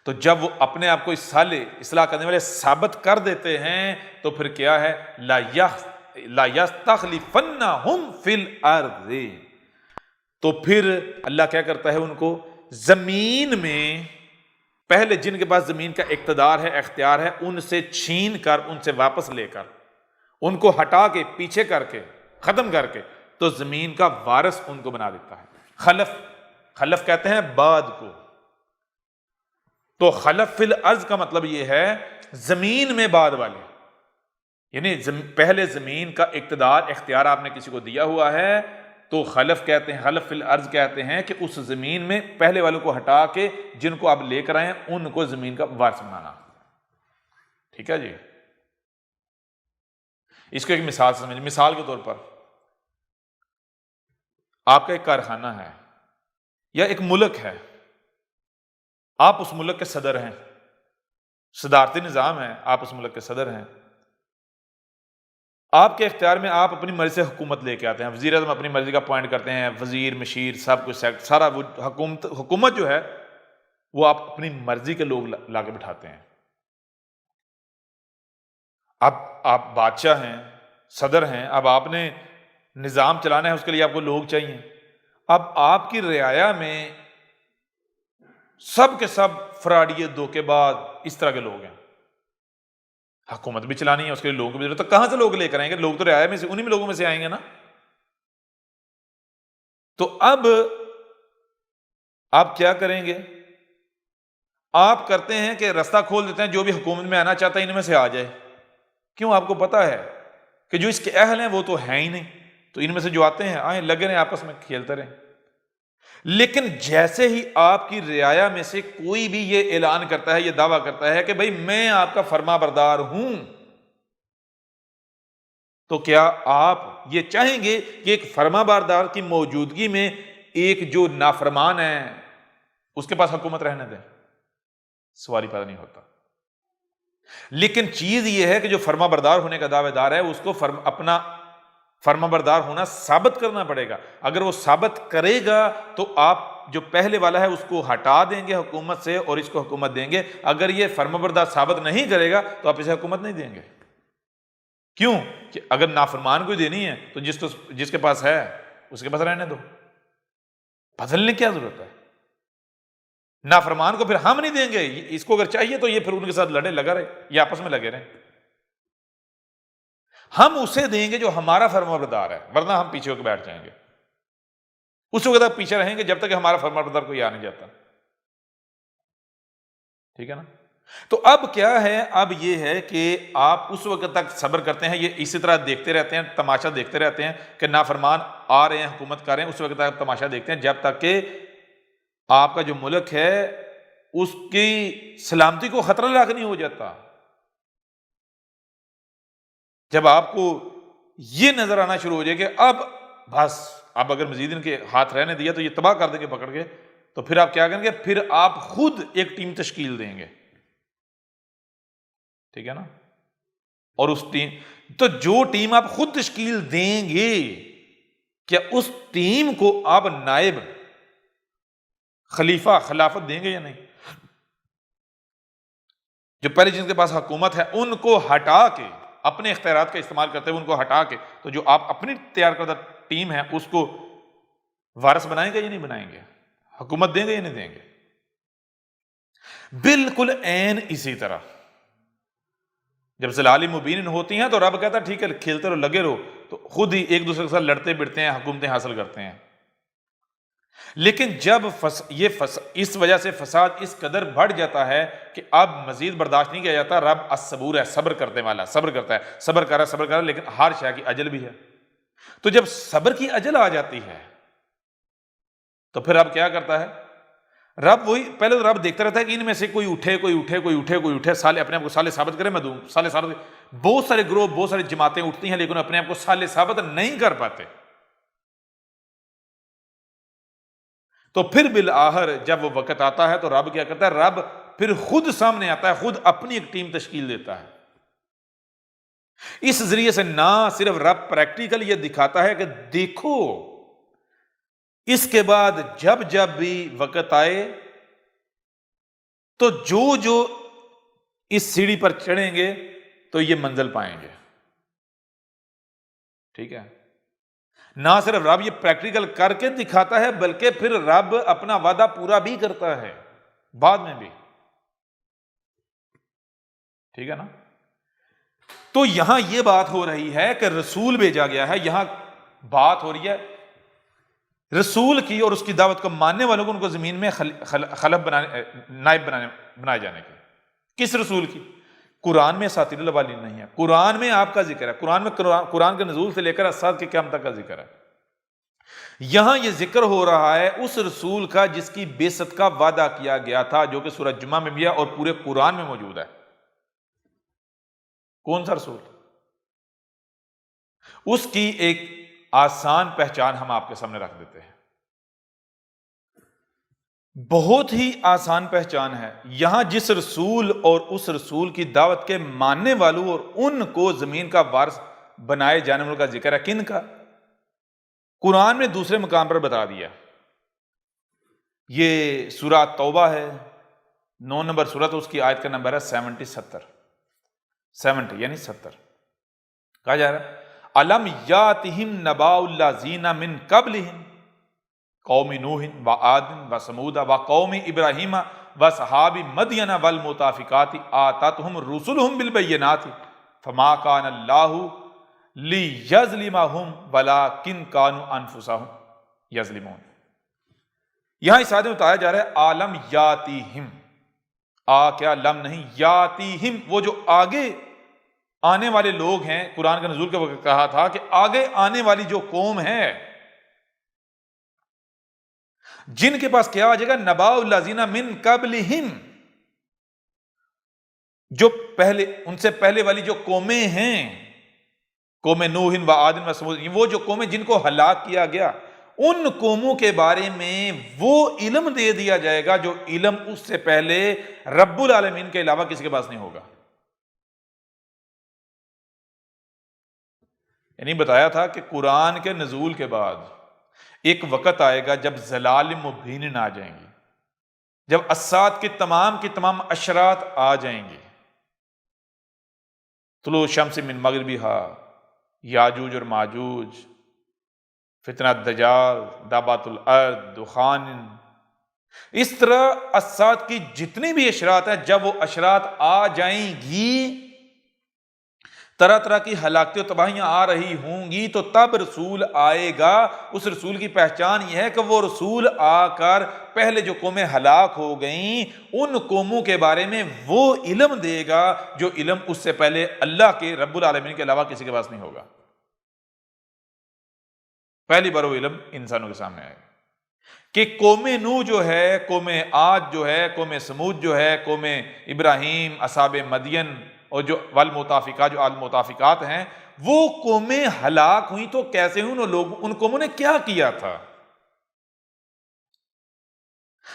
تو جب وہ اپنے آپ کو صالح اصلاح کرنے والے ثابت کر دیتے ہیں تو پھر کیا ہے؟ لا یستخلفنہم فی الارض، تو پھر اللہ کیا کرتا ہے؟ ان کو زمین میں، پہلے جن کے پاس زمین کا اقتدار ہے، اختیار ہے، ان سے چھین کر، ان سے واپس لے کر، ان کو ہٹا کے، پیچھے کر کے، ختم کر کے، تو زمین کا وارث ان کو بنا دیتا ہے. خلف کہتے ہیں بعد کو. تو خلف فی الارض کا مطلب یہ ہے زمین میں بعد والے، یعنی پہلے زمین کا اقتدار، اختیار آپ نے کسی کو دیا ہوا ہے تو خلف کہتے ہیں، خلف فی الارض کہتے ہیں کہ اس زمین میں پہلے والوں کو ہٹا کے جن کو آپ لے کر آئے ہیں ان کو زمین کا وارث بنانا. ٹھیک ہے جی. اس کو ایک مثال سمجھ، مثال کے طور پر آپ کا ایک کارخانہ ہے یا ایک ملک ہے، آپ اس ملک کے صدر ہیں، صدارتی نظام ہے، آپ اس ملک کے صدر ہیں، آپ کے اختیار میں آپ اپنی مرضی سے حکومت لے کے آتے ہیں، وزیر اعظم اپنی مرضی کا اپوائنٹ کرتے ہیں، وزیر مشیر سب کچھ، سارا وہ حکومت جو ہے وہ آپ اپنی مرضی کے لوگ لا کے بٹھاتے ہیں. اب آپ بادشاہ ہیں، صدر ہیں، اب آپ نے نظام چلانا ہے، اس کے لیے آپ کو لوگ چاہیے. اب آپ کی رعایا میں سب کے سب فراڈیے، دھوکے باز، اس طرح کے لوگ ہیں. حکومت بھی چلانی ہے، اس کے لیے لوگوں کی بھی ضرورت ہے. کہاں سے لوگ لے کر آئیں گے؟ لوگ تو رعایا میں سے، انہی میں لوگوں میں سے آئیں گے نا. تو اب آپ کیا کریں گے؟ آپ کرتے ہیں کہ رستہ کھول دیتے ہیں، جو بھی حکومت میں آنا چاہتا ہے ان میں سے آ جائے. کیوں؟ آپ کو پتا ہے کہ جو اس کے اہل ہیں وہ تو ہیں ہی نہیں، تو ان میں سے جو آتے ہیں آئیں، لگے رہیں، آپس میں کھیلتے رہیں. لیکن جیسے ہی آپ کی رعایا میں سے کوئی بھی یہ اعلان کرتا ہے، یہ دعویٰ کرتا ہے کہ بھئی میں آپ کا فرما بردار ہوں، تو کیا آپ یہ چاہیں گے کہ ایک فرما بردار کی موجودگی میں ایک جو نافرمان ہے اس کے پاس حکومت رہنے دیں؟ سوال ہی پیدا نہیں ہوتا. لیکن چیز یہ ہے کہ جو فرما بردار ہونے کا دعوے دار ہے اس کو اپنا فرما بردار ہونا ثابت کرنا پڑے گا. اگر وہ ثابت کرے گا تو آپ جو پہلے والا ہے اس کو ہٹا دیں گے حکومت سے اور اس کو حکومت دیں گے. اگر یہ فرما بردار ثابت نہیں کرے گا تو آپ اسے حکومت نہیں دیں گے. کیوں؟ کہ اگر نافرمان کو دینی ہے تو جس کے پاس ہے اس کے پاس رہنے دو، بدلنے کی کیا ضرورت ہے؟ نافرمان کو پھر ہم نہیں دیں گے، اس کو اگر چاہیے تو یہ پھر ان کے ساتھ لگا رہے، یہ آپس میں لگے رہے. ہم اسے دیں گے جو ہمارا فرما بردار ہے، ورنہ ہم پیچھے ہو کے بیٹھ جائیں گے. اس وقت تک پیچھے رہیں گے جب تک کہ ہمارا فرما بردار کوئی آ نہیں جاتا. ٹھیک ہے نا؟ تو اب کیا ہے؟ اب یہ ہے کہ آپ اس وقت تک صبر کرتے ہیں، یہ اسی طرح دیکھتے رہتے ہیں، تماشا دیکھتے رہتے ہیں کہ نافرمان آ رہے ہیں، حکومت کر رہے ہیں، اس وقت تک تماشا دیکھتے ہیں جب تک کہ آپ کا جو ملک ہے اس کی سلامتی کو خطرہ لاحق نہیں ہو جاتا. جب آپ کو یہ نظر آنا شروع ہو جائے کہ اب بس، اب اگر مزید ان کے ہاتھ رہنے دیا تو یہ تباہ کر دیں گے پکڑ کے، تو پھر آپ کیا کریں گے؟ پھر آپ خود ایک ٹیم تشکیل دیں گے. ٹھیک ہے نا؟ اور اس ٹیم، تو جو ٹیم آپ خود تشکیل دیں گے، کیا اس ٹیم کو آپ نائب خلیفہ خلافت دیں گے یا نہیں؟ جو پہلے جن کے پاس حکومت ہے ان کو ہٹا کے، اپنے اختیارات کا استعمال کرتے ہوئے ان کو ہٹا کے، تو جو آپ اپنی تیار کردہ ٹیم ہے اس کو وارث بنائیں گے یا نہیں بنائیں گے؟ حکومت دیں گے یا نہیں دیں گے؟ بالکل عین اسی طرح جب زلال مبین ہوتی ہیں تو رب کہتا ہے ٹھیک ہے کھیلتے رہو، لگے رہو، تو خود ہی ایک دوسرے کے ساتھ لڑتے بڑھتے ہیں، حکومتیں حاصل کرتے ہیں. لیکن جب اس وجہ سے فساد اس قدر بڑھ جاتا ہے کہ اب مزید برداشت نہیں کیا جاتا، رب الصبور ہے، صبر کرنے والا، صبر کرتا ہے، صبر کر رہا ہے، لیکن ہر شے کی اجل بھی ہے. تو جب صبر کی اجل آ جاتی ہے تو پھر رب کیا کرتا ہے؟ رب وہی پہلے تو رب دیکھتا رہتا ہے کہ ان میں سے کوئی اٹھے صالح، اپنے آپ کو صالح ثابت کرے، میں دوں صالح ثابت۔ بہت سارے گروہ، بہت ساری جماعتیں اٹھتی ہیں لیکن اپنے آپ کو صالح ثابت نہیں کر پاتے۔ تو پھر بالآخر جب وہ وقت آتا ہے تو رب کیا کرتا ہے؟ رب پھر خود سامنے آتا ہے، خود اپنی ایک ٹیم تشکیل دیتا ہے۔ اس ذریعے سے نہ صرف رب پریکٹیکل یہ دکھاتا ہے کہ دیکھو اس کے بعد جب جب بھی وقت آئے تو جو اس سیڑھی پر چڑھیں گے تو یہ منزل پائیں گے۔ ٹھیک ہے؟ نہ صرف رب یہ پریکٹیکل کر کے دکھاتا ہے بلکہ پھر رب اپنا وعدہ پورا بھی کرتا ہے بعد میں بھی۔ ٹھیک ہے نا؟ تو یہاں یہ بات ہو رہی ہے کہ رسول بھیجا گیا ہے، یہاں بات ہو رہی ہے رسول کی اور اس کی دعوت کو ماننے والوں کو، ان کو زمین میں خلف نائب بنائے جانے کی۔ کس رسول کی؟ قرآن میں اساطیر الاولین نہیں ہے، قرآن میں آپ کا ذکر ہے، قرآن کے نزول سے لے کر اسات کے قیامت تک کا ذکر ہے۔ یہاں یہ ذکر ہو رہا ہے اس رسول کا جس کی بعثت کا وعدہ کیا گیا تھا، جو کہ سورہ جمعہ میں بھی ہے اور پورے قرآن میں موجود ہے۔ کون سا رسول؟ اس کی ایک آسان پہچان ہم آپ کے سامنے رکھ دیتے ہیں، بہت ہی آسان پہچان ہے۔ یہاں جس رسول اور اس رسول کی دعوت کے ماننے والوں اور ان کو زمین کا وارث بنائے جانے والوں کا ذکر ہے، کن کا؟ قرآن میں دوسرے مقام پر بتا دیا۔ یہ سورہ توبہ ہے، 9 نمبر سورت، اس کی آیت کا نمبر ہے 70 یعنی 70۔ کہا جا رہا ہے الم یاتہم نباء الذین من قبلہم قوم نوح وعاد وثمود وقوم ابراہیم واصحاب مدین والمؤتفکات آتتہم رسلہم بالبینات فما کان اللہ لیظلمہم ولکن کانوا انفسہم یظلمون۔ یہاں اس آیت میں بتایا جا رہا ہے عالم یاتیہم، کیا لم نہیں، یاتیہم، وہ جو آگے آنے والے لوگ ہیں۔ قرآن کے نزول کے وقت کہا تھا کہ آگے آنے والی جو قوم ہے جن کے پاس کیا آ جائے گا؟ نباء الذین من قبلہم، جو پہلے ان سے پہلے والی جو قومیں ہیں، قوم نوح و عاد و ثمود، وہ جو قومیں جن کو ہلاک کیا گیا، ان قوموں کے بارے میں وہ علم دے دیا جائے گا جو علم اس سے پہلے رب العالمین کے علاوہ کسی کے پاس نہیں ہوگا۔ یعنی بتایا تھا کہ قرآن کے نزول کے بعد ایک وقت آئے گا جب ضلال مبین آ جائیں گی، جب اسات کی تمام اشرات آ جائیں گے، طلوع شمس من مغربہا، یاجوج اور ماجوج، فتنہ دجال، دابات الارض، دخان، اس طرح اسات کی جتنی بھی اشرات ہیں، جب وہ اشرات آ جائیں گی، طرح طرح کی ہلاکتیں و تباہیاں آ رہی ہوں گی، تو تب رسول آئے گا۔ اس رسول کی پہچان یہ ہے کہ وہ رسول آ کر پہلے جو قومیں ہلاک ہو گئیں ان قوموں کے بارے میں وہ علم دے گا جو علم اس سے پہلے اللہ کے رب العالمین کے علاوہ کسی کے پاس نہیں ہوگا۔ پہلی بار وہ علم انسانوں کے سامنے آئے گا کہ قوم نوح جو ہے، قوم عاد جو ہے، قوم سمود جو ہے، قوم ابراہیم، اصحاب مدین اور جو والمؤتفکات، جو المؤتفکات ہیں، وہ قومیں ہلاک ہوئیں تو کیسے ہوئیں؟ ان قوموں نے کیا کیا تھا؟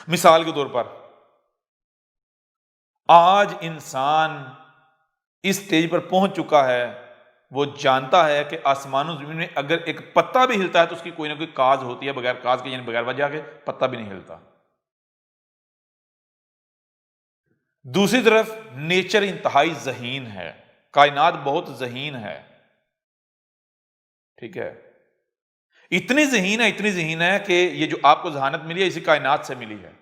مثال کے طور پر آج انسان اس سٹیج پر پہنچ چکا ہے، وہ جانتا ہے کہ آسمان و زمین میں اگر ایک پتا بھی ہلتا ہے تو اس کی کوئی نہ کوئی کاز ہوتی ہے، بغیر کاز کے یعنی بغیر وجہ کے پتا بھی نہیں ہلتا۔ دوسری طرف نیچر انتہائی ذہین ہے، کائنات بہت ذہین ہے، ٹھیک ہے، اتنی ذہین ہے کہ یہ جو آپ کو ذہانت ملی ہے اسی کائنات سے ملی ہے۔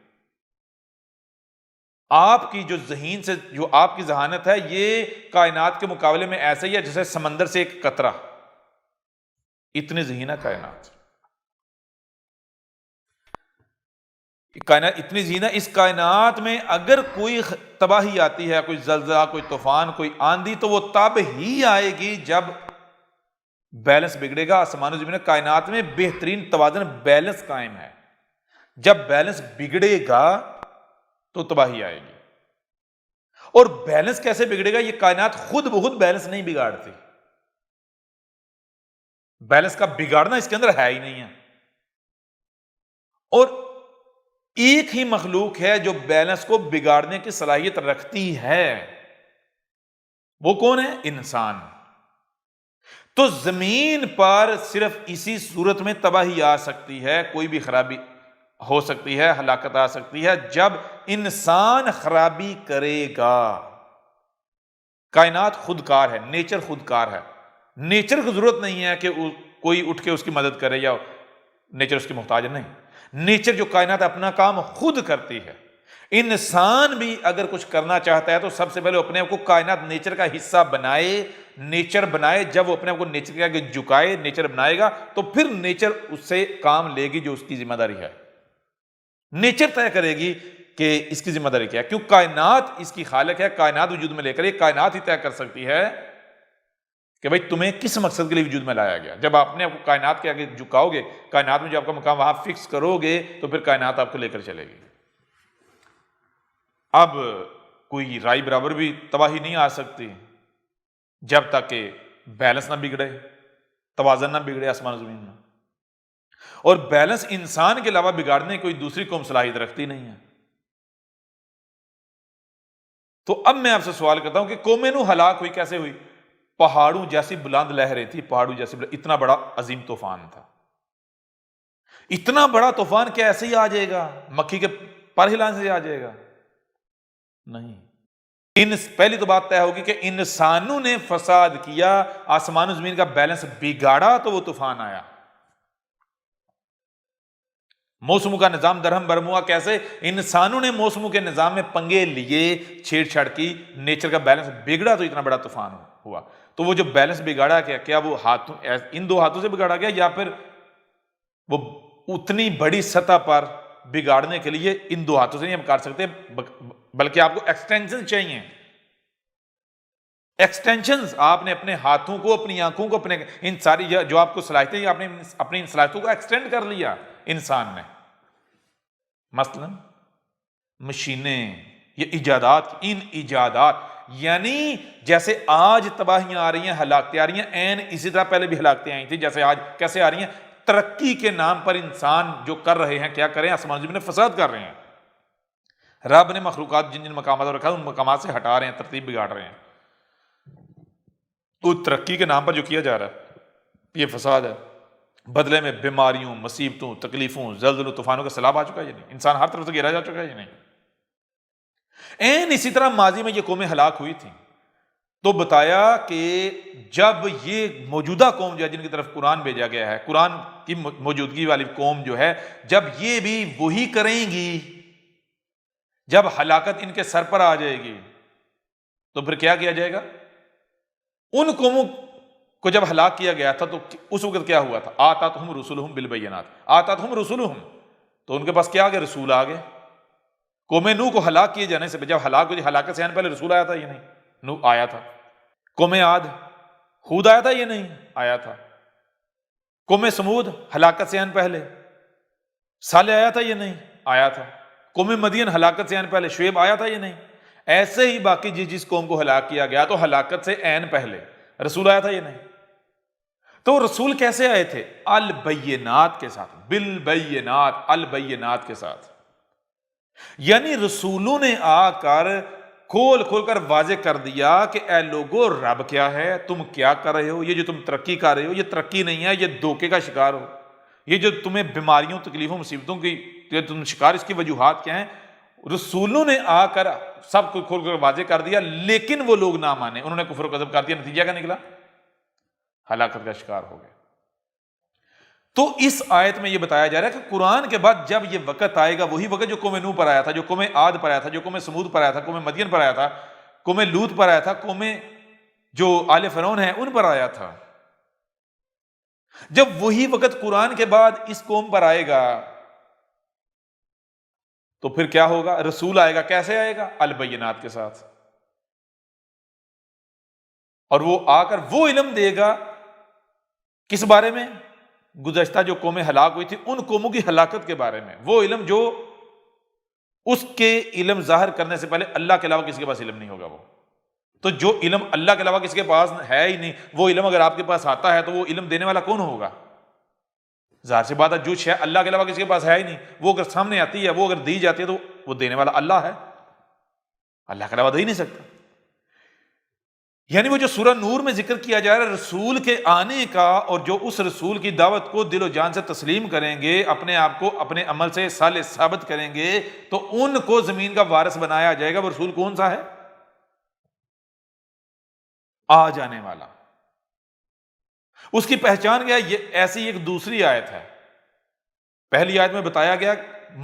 آپ کی جو آپ کی ذہانت ہے یہ کائنات کے مقابلے میں ایسا ہی ہے جیسے سمندر سے ایک قطرہ، اتنی ذہین ہے کائنات اتنی ذہین ہے۔ اس کائنات میں اگر کوئی تباہی آتی ہے، کوئی زلزلہ، کوئی طوفان، کوئی آندھی، تو وہ تب ہی آئے گی جب بیلنس بگڑے گا، آسمان و زمین کائنات میں بہترین توازن بیلنس قائم ہے، جب بیلنس بگڑے گا تو تباہی آئے گی۔ اور بیلنس کیسے بگڑے گا؟ یہ کائنات خود بخود بیلنس نہیں بگاڑتی، بیلنس کا بگاڑنا اس کے اندر ہے ہی نہیں ہے۔ اور ایک ہی مخلوق ہے جو بیلنس کو بگاڑنے کی صلاحیت رکھتی ہے، وہ کون ہے؟ انسان۔ تو زمین پر صرف اسی صورت میں تباہی آ سکتی ہے، کوئی بھی خرابی ہو سکتی ہے، ہلاکت آ سکتی ہے، جب انسان خرابی کرے گا۔ کائنات خودکار ہے، نیچر خودکار ہے، نیچر کو ضرورت نہیں ہے کہ کوئی اٹھ کے اس کی مدد کرے یا نیچر اس کی محتاج نہیں۔ نیچر جو کائنات اپنا کام خود کرتی ہے۔ انسان بھی اگر کچھ کرنا چاہتا ہے تو سب سے پہلے اپنے آپ کو کائنات نیچر کا حصہ بنائے، نیچر بنائے۔ جب وہ اپنے آپ کو نیچر کے آگے جھکائے، نیچر بنائے گا تو پھر نیچر اس سے کام لے گی جو اس کی ذمہ داری ہے۔ نیچر طے کرے گی کہ اس کی ذمہ داری کیا ہے، کیوں کائنات اس کی خالق ہے، کائنات وجود میں لے کر یہ کائنات ہی طے کر سکتی ہے کہ بھئی تمہیں کس مقصد کے لیے وجود میں لایا گیا۔ جب آپ نے کائنات کے آگے جھکاؤ گے، کائنات میں جو آپ کا مقام وہاں فکس کرو گے تو پھر کائنات آپ کو لے کر چلے گی۔ اب کوئی رائے برابر بھی تباہی نہیں آ سکتی جب تک کہ بیلنس نہ بگڑے، توازن نہ بگڑے آسمان و زمین میں۔ اور بیلنس انسان کے علاوہ بگاڑنے کوئی دوسری قوم صلاحیت رکھتی نہیں ہے۔ تو اب میں آپ سے سوال کرتا ہوں کہ قوم نوح ہلاک ہوئی کیسے ہوئی؟ پہاڑوں جیسی بلند لہریں تھی، پہاڑوں جیسی اتنا بڑا عظیم طوفان تھا۔ اتنا بڑا طوفان کیا ایسے ہی آ جائے گا؟ مکھی کے پر ہلانے سے آ جائے گا؟ نہیں۔ پہلی تو بات طے ہوگی کہ انسانوں نے فساد کیا، آسمان و زمین کا بیلنس بگاڑا تو وہ طوفان آیا۔ موسموں کا نظام درہم برہم ہوا کیسے؟ انسانوں نے موسموں کے نظام میں پنگے لیے، چھیڑ چھاڑ کی، نیچر کا بیلنس بگڑا تو اتنا بڑا طوفان ہوا۔ تو وہ جو بیلنس بگاڑا کیا وہ ہاتھوں، ان دو ہاتھوں سے بگاڑا گیا یا پھر وہ اتنی بڑی سطح پر بگاڑنے کے لیے ان دو ہاتھوں سے نہیں ہم کر سکتے، بلکہ آپ کو ایکسٹینشن چاہیے۔ ایکسٹینشنز آپ نے اپنے ہاتھوں کو، اپنی آنکھوں کو، اپنے ان ساری جو آپ کو صلاحیتیں ہیں، آپ نے اپنی ان صلاحیتوں کو ایکسٹینڈ کر لیا انسان نے۔ مثلا مشینیں، یہ ایجادات، ان ایجادات یعنی جیسے آج تباہیاں آ رہی ہیں، ہلاکتیں آ رہی ہیں، عین اسی طرح پہلے بھی ہلاکتیں آئی تھیں۔ جیسے آج کیسے آ رہی ہیں؟ ترقی کے نام پر انسان جو کر رہے ہیں، کیا کریں؟ آسمان زمین میں فساد کر رہے ہیں۔ رب نے مخلوقات جن مقامات پر رکھا ہے ان مقامات سے ہٹا رہے ہیں، ترتیب بگاڑ رہے ہیں۔ تو ترقی کے نام پر جو کیا جا رہا ہے یہ فساد ہے، بدلے میں بیماریوں، مصیبتوں، تکلیفوں، زلزلوں، طوفانوں کا سیلاب آ چکا ہے یا نہیں؟ انسان ہر طرف سے گھیرا جا چکا ہے یا نہیں؟ این اسی طرح ماضی میں یہ قومیں ہلاک ہوئی تھیں، تو بتایا کہ جب یہ موجودہ قوم جو ہے جن کی طرف قرآن بھیجا گیا ہے، قرآن کی موجودگی والی قوم جو ہے، جب یہ بھی وہی کریں گی، جب ہلاکت ان کے سر پر آ جائے گی تو پھر کیا کیا جائے گا؟ ان قوموں کو جب ہلاک کیا گیا تھا تو اس وقت کیا ہوا تھا؟ آتاتہم رسولہم بالبینات، آتاتہم رسولہم، تو ان کے پاس کیا آ گئے؟ رسول آ گئے۔ قوم نوح کو ہلاک کیے جانے سے جب ہلاک ہوئی، ہلاکت سے پہلے رسول آیا تھا یا نہیں؟ نوح آیا تھا۔ قوم عاد، ہود آیا تھا یا نہیں؟ آیا تھا۔ قوم سمود ہلاکت سے پہلے صالح آیا تھا یا نہیں؟ آیا تھا۔ قوم مدین ہلاکت سے پہلے شعیب آیا تھا یا نہیں؟ ایسے ہی باقی جس قوم کو ہلاک کیا گیا تو ہلاکت سے پہلے رسول آیا تھا یا نہیں؟ تو رسول کیسے آئے تھے؟ البینات کے ساتھ، بالبینات، البینات کے ساتھ، یعنی رسولوں نے آ کر کھول کر واضح کر دیا کہ اے لوگو رب کیا ہے، تم کیا کر رہے ہو، یہ جو تم ترقی کر رہے ہو یہ ترقی نہیں ہے، یہ دھوکے کا شکار ہو، یہ جو تمہیں بیماریوں، تکلیفوں، مصیبتوں کی تم شکار، اس کی وجوہات کیا ہیں؟ رسولوں نے آ کر سب کو کھول کر واضح کر دیا، لیکن وہ لوگ نہ مانے، انہوں نے کفر و غضب کر دیا، نتیجہ کیا نکلا؟ ہلاکت کا شکار ہو گئے۔ تو اس آیت میں یہ بتایا جا رہا ہے کہ قرآن کے بعد جب یہ وقت آئے گا، وہی وقت جو قوم نوح پر آیا تھا، جو قوم عاد پر آیا تھا، جو قوم سمود پر آیا تھا، قوم مدین پر آیا تھا، قوم لوط پر آیا تھا، قوم جو آل فرعون ہے ان پر آیا تھا، جب وہی وقت قرآن کے بعد اس قوم پر آئے گا تو پھر کیا ہوگا؟ رسول آئے گا، کیسے آئے گا؟ البینات کے ساتھ، اور وہ آ کر وہ علم دے گا کس بارے میں؟ گزشتہ جو قومیں ہلاک ہوئی تھی ان قوموں کی ہلاکت کے بارے میں، وہ علم جو اس کے علم ظاہر کرنے سے پہلے اللہ کے علاوہ کسی کے پاس علم نہیں ہوگا۔ وہ تو جو علم اللہ کے علاوہ کسی کے پاس ہے ہی نہیں، وہ علم اگر آپ کے پاس آتا ہے تو وہ علم دینے والا کون ہوگا؟ ظاہر سی بات ہے جو شے اللہ کے علاوہ کسی کے پاس ہے ہی نہیں، وہ اگر سامنے آتی ہے، وہ اگر دی جاتی ہے تو وہ دینے والا اللہ ہے، اللہ کے علاوہ دے ہی نہیں سکتا۔ یعنی وہ جو سورہ نور میں ذکر کیا جا رہا ہے رسول کے آنے کا، اور جو اس رسول کی دعوت کو دل و جان سے تسلیم کریں گے، اپنے آپ کو اپنے عمل سے صالح ثابت کریں گے، تو ان کو زمین کا وارث بنایا جائے گا۔ وہ رسول کون سا ہے؟ آ جانے والا۔ اس کی پہچان کیا ہے؟ یہ ایسی ایک دوسری آیت ہے۔ پہلی آیت میں بتایا گیا،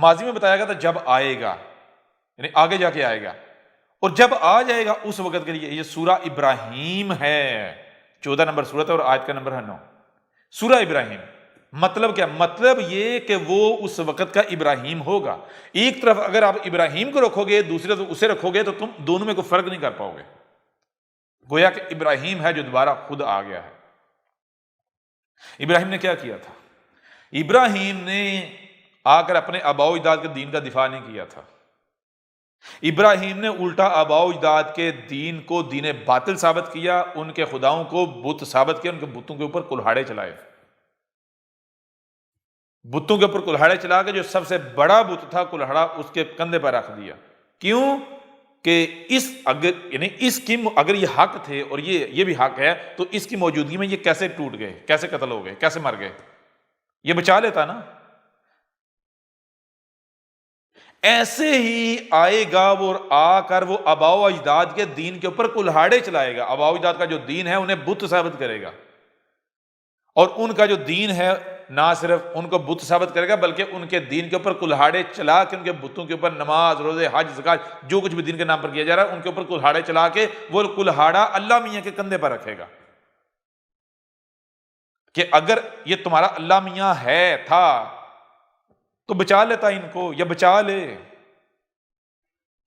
ماضی میں بتایا گیا تھا جب آئے گا، یعنی آگے جا کے آئے گا، اور جب آ جائے گا اس وقت کے لیے۔ یہ سورہ ابراہیم ہے، 14 نمبر سورت ہے، اور آیت کا نمبر ہے 9۔ سورہ ابراہیم مطلب کیا؟ مطلب یہ کہ وہ اس وقت کا ابراہیم ہوگا۔ ایک طرف اگر آپ ابراہیم کو رکھو گے، دوسری طرف اسے رکھو گے، تو تم دونوں میں کوئی فرق نہیں کر پاؤ گے۔ گویا کہ ابراہیم ہے جو دوبارہ خود آ گیا ہے۔ ابراہیم نے کیا کیا تھا؟ ابراہیم نے آ کر اپنے آباء و اجداد کے دین کا دفاع نہیں کیا تھا۔ ابراہیم نے الٹا آباء و اجداد کے دین کو دین باطل ثابت کیا، ان کے خداؤں کو بت ثابت کیا، ان کے بتوں کے اوپر کلہاڑے چلائے۔ بتوں کے اوپر کلہاڑے چلا کے جو سب سے بڑا بت تھا کلہاڑا اس کے کندھے پر رکھ دیا۔ کیوں؟ کہ اگر یہ حق تھے اور یہ بھی حق ہے، تو اس کی موجودگی میں یہ کیسے ٹوٹ گئے، کیسے قتل ہو گئے، کیسے مر گئے؟ یہ بچا لیتا نا۔ ایسے ہی آئے گا وہ، آ کر وہ آباء و اجداد کے دین کے اوپر کلہاڑے چلائے گا۔ آباء و اجداد کا جو دین ہے انہیں بت ثابت کرے گا، اور ان کا جو دین ہے نہ صرف ان کو بت ثابت کرے گا بلکہ ان کے دین کے اوپر کلہاڑے چلا کے، ان کے بتوں کے اوپر نماز، روزے، حج، زکات، جو کچھ بھی دین کے نام پر کیا جا رہا ہے ان کے اوپر کلہاڑے چلا کے وہ کلہاڑا اللہ میاں کے کندھے پر رکھے گا کہ اگر یہ تمہارا اللہ میاں ہے تھا تو بچا لیتا ان کو، یا بچا لے۔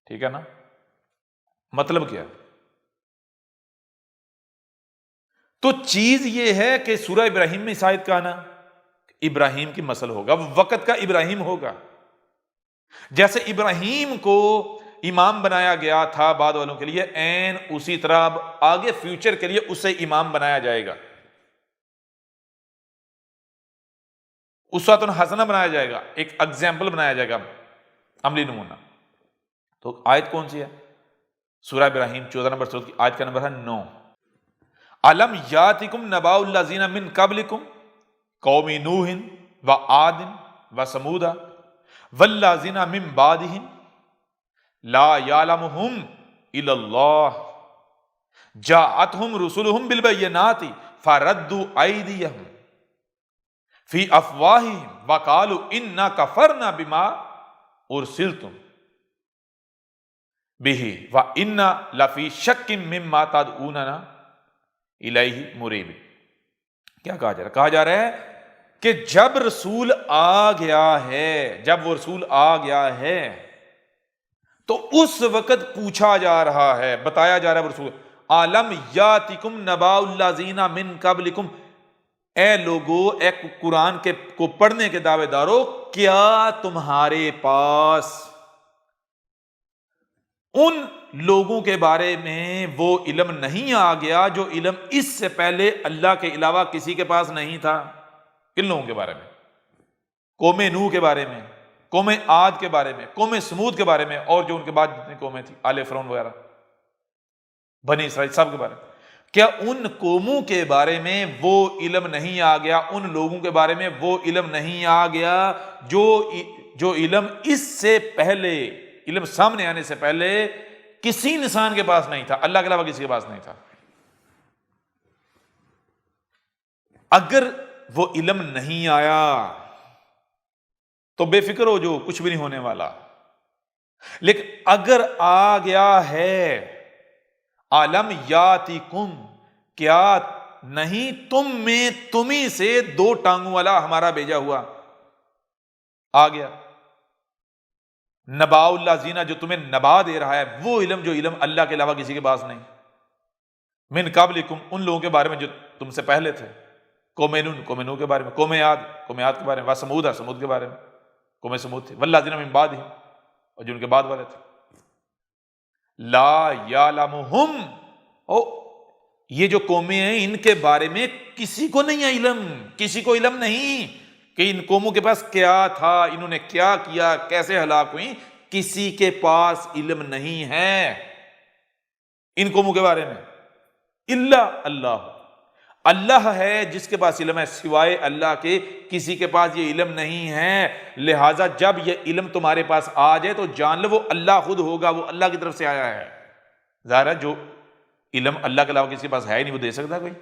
ٹھیک ہے نا؟ مطلب کیا؟ تو چیز یہ ہے کہ سورہ ابراہیم میں اس آیت کا آنا، ابراہیم کی مسل ہوگا، وہ وقت کا ابراہیم ہوگا۔ جیسے ابراہیم کو امام بنایا گیا تھا بعد والوں کے لیے، عین اسی طرح اب آگے فیوچر کے لیے اسے امام بنایا جائے گا، اسوۃ حسنہ بنایا جائے گا، ایک ایگزامپل بنایا جائے گا، عملی نمونہ۔ تو آیت کون سی ہے؟ سورہ ابراہیم 14 نمبر سورت کی آیت کا نمبر ہے 9۔ الم یاتکم نبأ الذین من قبلکم قوم نوح وعاد وثمود والذین من بعدہم لا یعلمہم الا اللہ جاءتہم رسلہم بالبینات فردوا ایدیہم فی افواہہم وقالوا انا کفرنا بما ارسلتم بہ وانا لفی شک مما تدعوننا الیہ مریب۔ کیا کہا جا رہا ہے؟ کہا جا رہا ہے کہ جب رسول آ گیا ہے، جب وہ رسول آ گیا ہے تو اس وقت پوچھا جا رہا ہے، بتایا جا رہا ہے رسول، عالم یاتکم نبأ الذین من قبلکم، اے لوگو، اے قرآن کے کو پڑھنے کے دعوے دارو، کیا تمہارے پاس ان لوگوں کے بارے میں وہ علم نہیں آ گیا جو علم اس سے پہلے اللہ کے علاوہ کسی کے پاس نہیں تھا؟ کن لوگوں کے بارے میں؟ قوم نوح کے بارے میں، قوم عاد کے بارے میں، قوم سمود کے بارے میں، اور جو ان کے بعد جتنی قومیں تھیں، آل فرعون وغیرہ، بنی اسرائیل، سب کے بارے میں۔ کیا ان قوموں کے بارے میں وہ علم نہیں آ گیا، ان لوگوں کے بارے میں وہ علم نہیں آ گیا جو علم اس سے پہلے، علم سامنے آنے سے پہلے کسی انسان کے پاس نہیں تھا، اللہ کے علاوہ کسی کے پاس نہیں تھا؟ اگر وہ علم نہیں آیا تو بے فکر ہو جو، کچھ بھی نہیں ہونے والا۔ لیکن اگر آ گیا ہے، عالم یاتکم، کیا نہیں تم میں تمہیں سے دو ٹانگوں والا ہمارا بھیجا ہوا آ گیا، نبأ الذین، جو تمہیں نبا دے رہا ہے، وہ علم جو علم اللہ کے علاوہ کسی کے پاس نہیں، من قبلکم، ان لوگوں کے بارے میں جو تم سے پہلے تھے، قوم نوح کے بارے میں، قوم عاد کے بارے میں، سمود کے بارے میں، قوم سمود تھی، والذین من بعدہم، اور جو ان کے بعد والے تھے، لا یعلمہم، یہ جو قومیں ہیں ان کے بارے میں کسی کو نہیں ہے علم، کسی کو علم نہیں کہ ان قوموں کے پاس کیا تھا، انہوں نے کیا کیا، کیسے ہلاک ہوئی، کسی کے پاس علم نہیں ہے ان قوموں کے بارے میں، الا اللہ، اللہ ہے جس کے پاس علم ہے، سوائے اللہ کے کسی کے پاس یہ علم نہیں ہے۔ لہٰذا جب یہ علم تمہارے پاس آ جائے تو جان لو وہ اللہ خود ہوگا، وہ اللہ کی طرف سے آیا ہے۔ ظاہر ہے جو علم اللہ کے علاوہ کسی کے پاس ہے ہی نہیں، وہ دے سکتا کوئی؟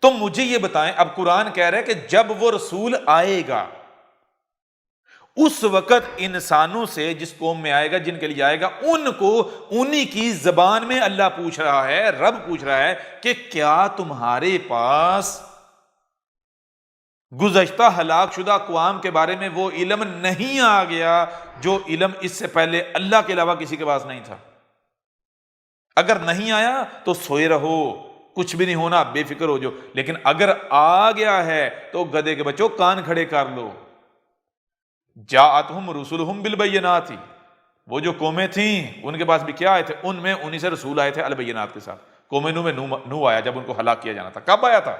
تو مجھے یہ بتائیں، اب قرآن کہہ رہا ہے کہ جب وہ رسول آئے گا اس وقت انسانوں سے، جس قوم میں آئے گا، جن کے لیے آئے گا، ان کو انہی کی زبان میں اللہ پوچھ رہا ہے، رب پوچھ رہا ہے کہ کیا تمہارے پاس گزشتہ ہلاک شدہ اقوام کے بارے میں وہ علم نہیں آ گیا جو علم اس سے پہلے اللہ کے علاوہ کسی کے پاس نہیں تھا؟ اگر نہیں آیا تو سوئے رہو، کچھ بھی نہیں ہونا، بے فکر ہو جو، لیکن اگر آ گیا ہے تو گدھے کے بچوں کان کھڑے کر لو۔ جاءتہم رسلہم بالبینات، وہ جو قومیں تھیں ان کے پاس بھی کیا آئے تھے؟ ان میں انہی سے رسول آئے تھے البینات کے ساتھ۔ قوم نوح میں نوح آیا جب ان کو ہلاک کیا جانا تھا۔ کب آیا تھا؟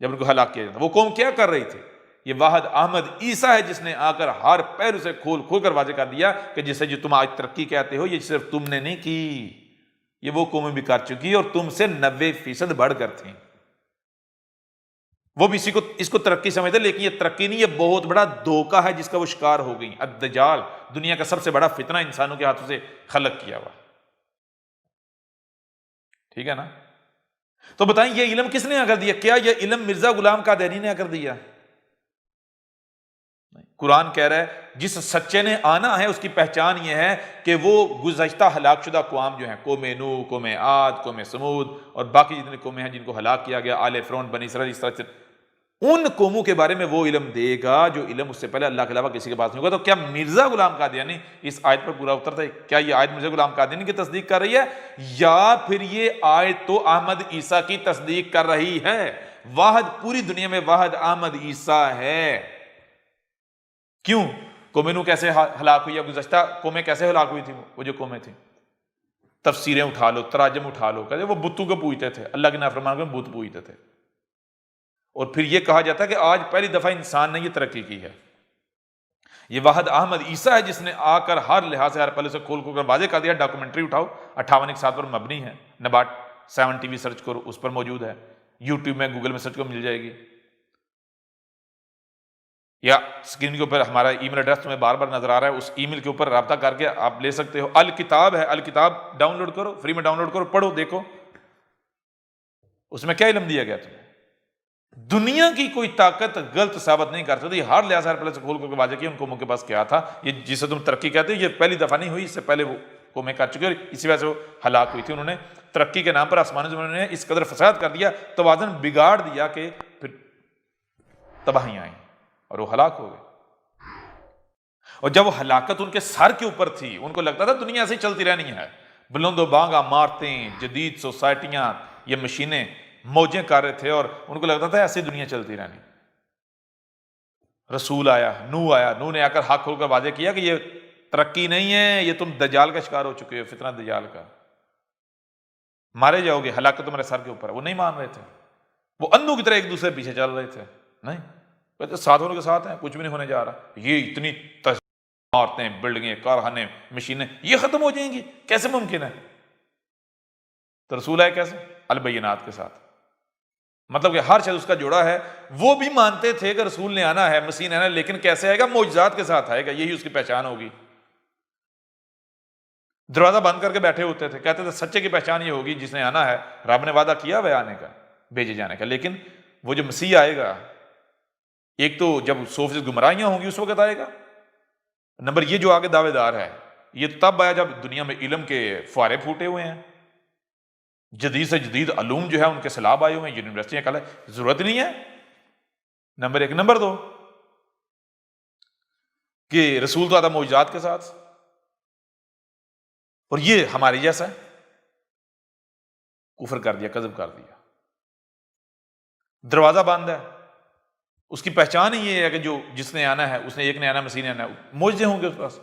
جب ان کو ہلاک کیا جانا تھا۔ وہ قوم کیا کر رہی تھی؟ یہ واحد احمد عیسیٰ ہے جس نے آ کر ہر پہلو سے کھول کر واضح کر دیا کہ جسے جو تم آج ترقی کہتے ہو یہ صرف تم نے نہیں کی، یہ وہ قومیں بھی کر چکی اور تم سے 90% بڑھ کر تھیں۔ وہ بھی اس کو ترقی سمجھتے، لیکن یہ ترقی نہیں، یہ بہت بڑا دھوکہ ہے جس کا وہ شکار ہو گئی۔ الدجال دنیا کا سب سے بڑا فتنہ انسانوں کے ہاتھوں سے خلق کیا ہوا، ٹھیک ہے نا؟ تو بتائیں یہ علم کس نے آ کر دیا؟ کیا یہ علم مرزا غلام قادیانی نے آ کر دیا؟ قرآن کہہ رہا ہے جس سچے نے آنا ہے اس کی پہچان یہ ہے کہ وہ گزشتہ ہلاک شدہ اقوام جو ہیں، قوم نوح، قوم عاد، قوم سمود اور باقی جتنے قومیں ہیں جن کو ہلاک کیا گیا، آل فرعون، بنی اسرائیل، اس طرح سے ان قوموں کے بارے میں وہ علم دے گا جو علم اس سے پہلے اللہ کے علاوہ کسی کے پاس نہیں ہوگا۔ تو کیا مرزا غلام قادیانی اس آیت پر پورا اترتا ہے؟ کیا یہ آیت مرزا غلام قادیانی کی تصدیق کر رہی ہے، یا پھر یہ آیت تو احمد عیسیٰ کی تصدیق کر رہی ہے؟ واحد پوری دنیا میں واحد احمد عیسیٰ ہے۔ کیوں؟ قوم نوح کیسے ہلاک ہوئی، یا گزشتہ قومیں کیسے ہلاک ہوئی تھی؟ وہ جو قومیں تھیں، تفسیریں اٹھا لو، تراجم اٹھا لو، کہتے وہ بتوں کو پوجتے تھے، اللہ کے نافرمان کو بت پوجتے تھے، اور پھر یہ کہا جاتا ہے کہ آج پہلی دفعہ انسان نے یہ ترقی کی ہے۔ یہ واحد احمد عیسیٰ ہے جس نے آ کر ہر لحاظ سے، ہر پہلے سے کھول کر واضح کر دیا۔ ڈاکومنٹری اٹھاؤ، 58 پر مبنی ہے، نباٹ 7 TV سرچ کرو، اس پر موجود ہے، یوٹیوب میں، گوگل میں سرچ کرو، مل جائے گی، یا اسکرین کے اوپر ہمارا ای میل ایڈریس تمہیں بار بار نظر آ رہا ہے، اس ای میل کے اوپر رابطہ کر کے آپ لے سکتے ہو۔ الکتاب ہے، الکتاب ڈاؤن لوڈ کرو، فری میں ڈاؤن لوڈ کرو، پڑھو، دیکھو اس میں کیا علم دیا گیا تمہیں۔ دنیا کی کوئی طاقت غلط ثابت نہیں کر سکتی، ہر لحاظ پہلے سے کھول کر واضح کیا ان قوموں کے پاس کیا تھا۔ یہ جسے تم ترقی کہتے ہو یہ پہلی دفعہ نہیں ہوئی، اس سے پہلے وہ قومیں کر چکی اور اسی وجہ سے وہ ہلاک ہوئی تھی۔ انہوں نے ترقی کے نام پر آسمانی زمین نے اس قدر فساد کر دیا، توازن بگاڑ دیا کہ پھر تباہیاں آئیں اور وہ ہلاک ہو گئے۔ اور جب وہ ہلاکت ان کے سر کے اوپر تھی، ان کو لگتا تھا دنیا ایسے ہی چلتی رہنی ہے، بلند و بانگا عمارتیں، جدید سوسائٹیاں، یہ مشینیں موجیں کر رہے تھے، اور ان کو لگتا تھا ایسی دنیا چلتی رہنی۔ رسول آیا، نوح نے آ کر حق کھول کر واضح کیا کہ یہ ترقی نہیں ہے، یہ تم دجال کا شکار ہو چکے ہو، فتنہ دجال کا، مارے جاؤ گے، ہلاکت تمہارے سر کے اوپر ہے۔ وہ نہیں مان رہے تھے، وہ اندھوں کی طرح ایک دوسرے پیچھے چل رہے تھے، نہیں کہتے ساتھ ہونے کے ساتھ ہیں، کچھ بھی نہیں ہونے جا رہا، یہ اتنی عمارتیں، بلڈنگیں، کارخانے، مشینیں یہ ختم ہو جائیں گی، کیسے ممکن ہے؟ تو رسول آئے کیسے؟ البینات کے ساتھ، مطلب کہ ہر شخص اس کا جوڑا ہے۔ وہ بھی مانتے تھے کہ رسول نے آنا ہے، مسیح نے آنا ہے، لیکن کیسے آئے گا؟ معجزات کے ساتھ آئے گا، یہی اس کی پہچان ہوگی۔ دروازہ بند کر کے بیٹھے ہوتے تھے، کہتے تھے سچے کی پہچان یہ ہوگی جس نے آنا ہے، رب نے وعدہ کیا ہوا آنے کا، بھیجے جانے کا، لیکن وہ جو مسیح آئے گا، ایک تو جب 100% گمراہیاں ہوں گی اس وقت آئے گا، نمبر یہ جو آگے دعوے دار ہے یہ تب آیا جب دنیا میں علم کے فوارے پھوٹے ہوئے ہیں، جدید سے جدید علوم جو ہے ان کے سیلاب آئے ہوئے ہیں، یونیورسٹیاں کل ہے، ضرورت نہیں ہے، نمبر 1۔ نمبر 2 کہ رسول تو آتا معجزات کے ساتھ، اور یہ ہماری جیسا ہے، کفر کر دیا، کذب کر دیا۔ دروازہ بند ہے، اس کی پہچان ہی یہ ہے کہ جو جس نے آنا ہے اس نے، ایک نے آنا، مسیح نے آنا، معجزے ہوں گے اس پاس،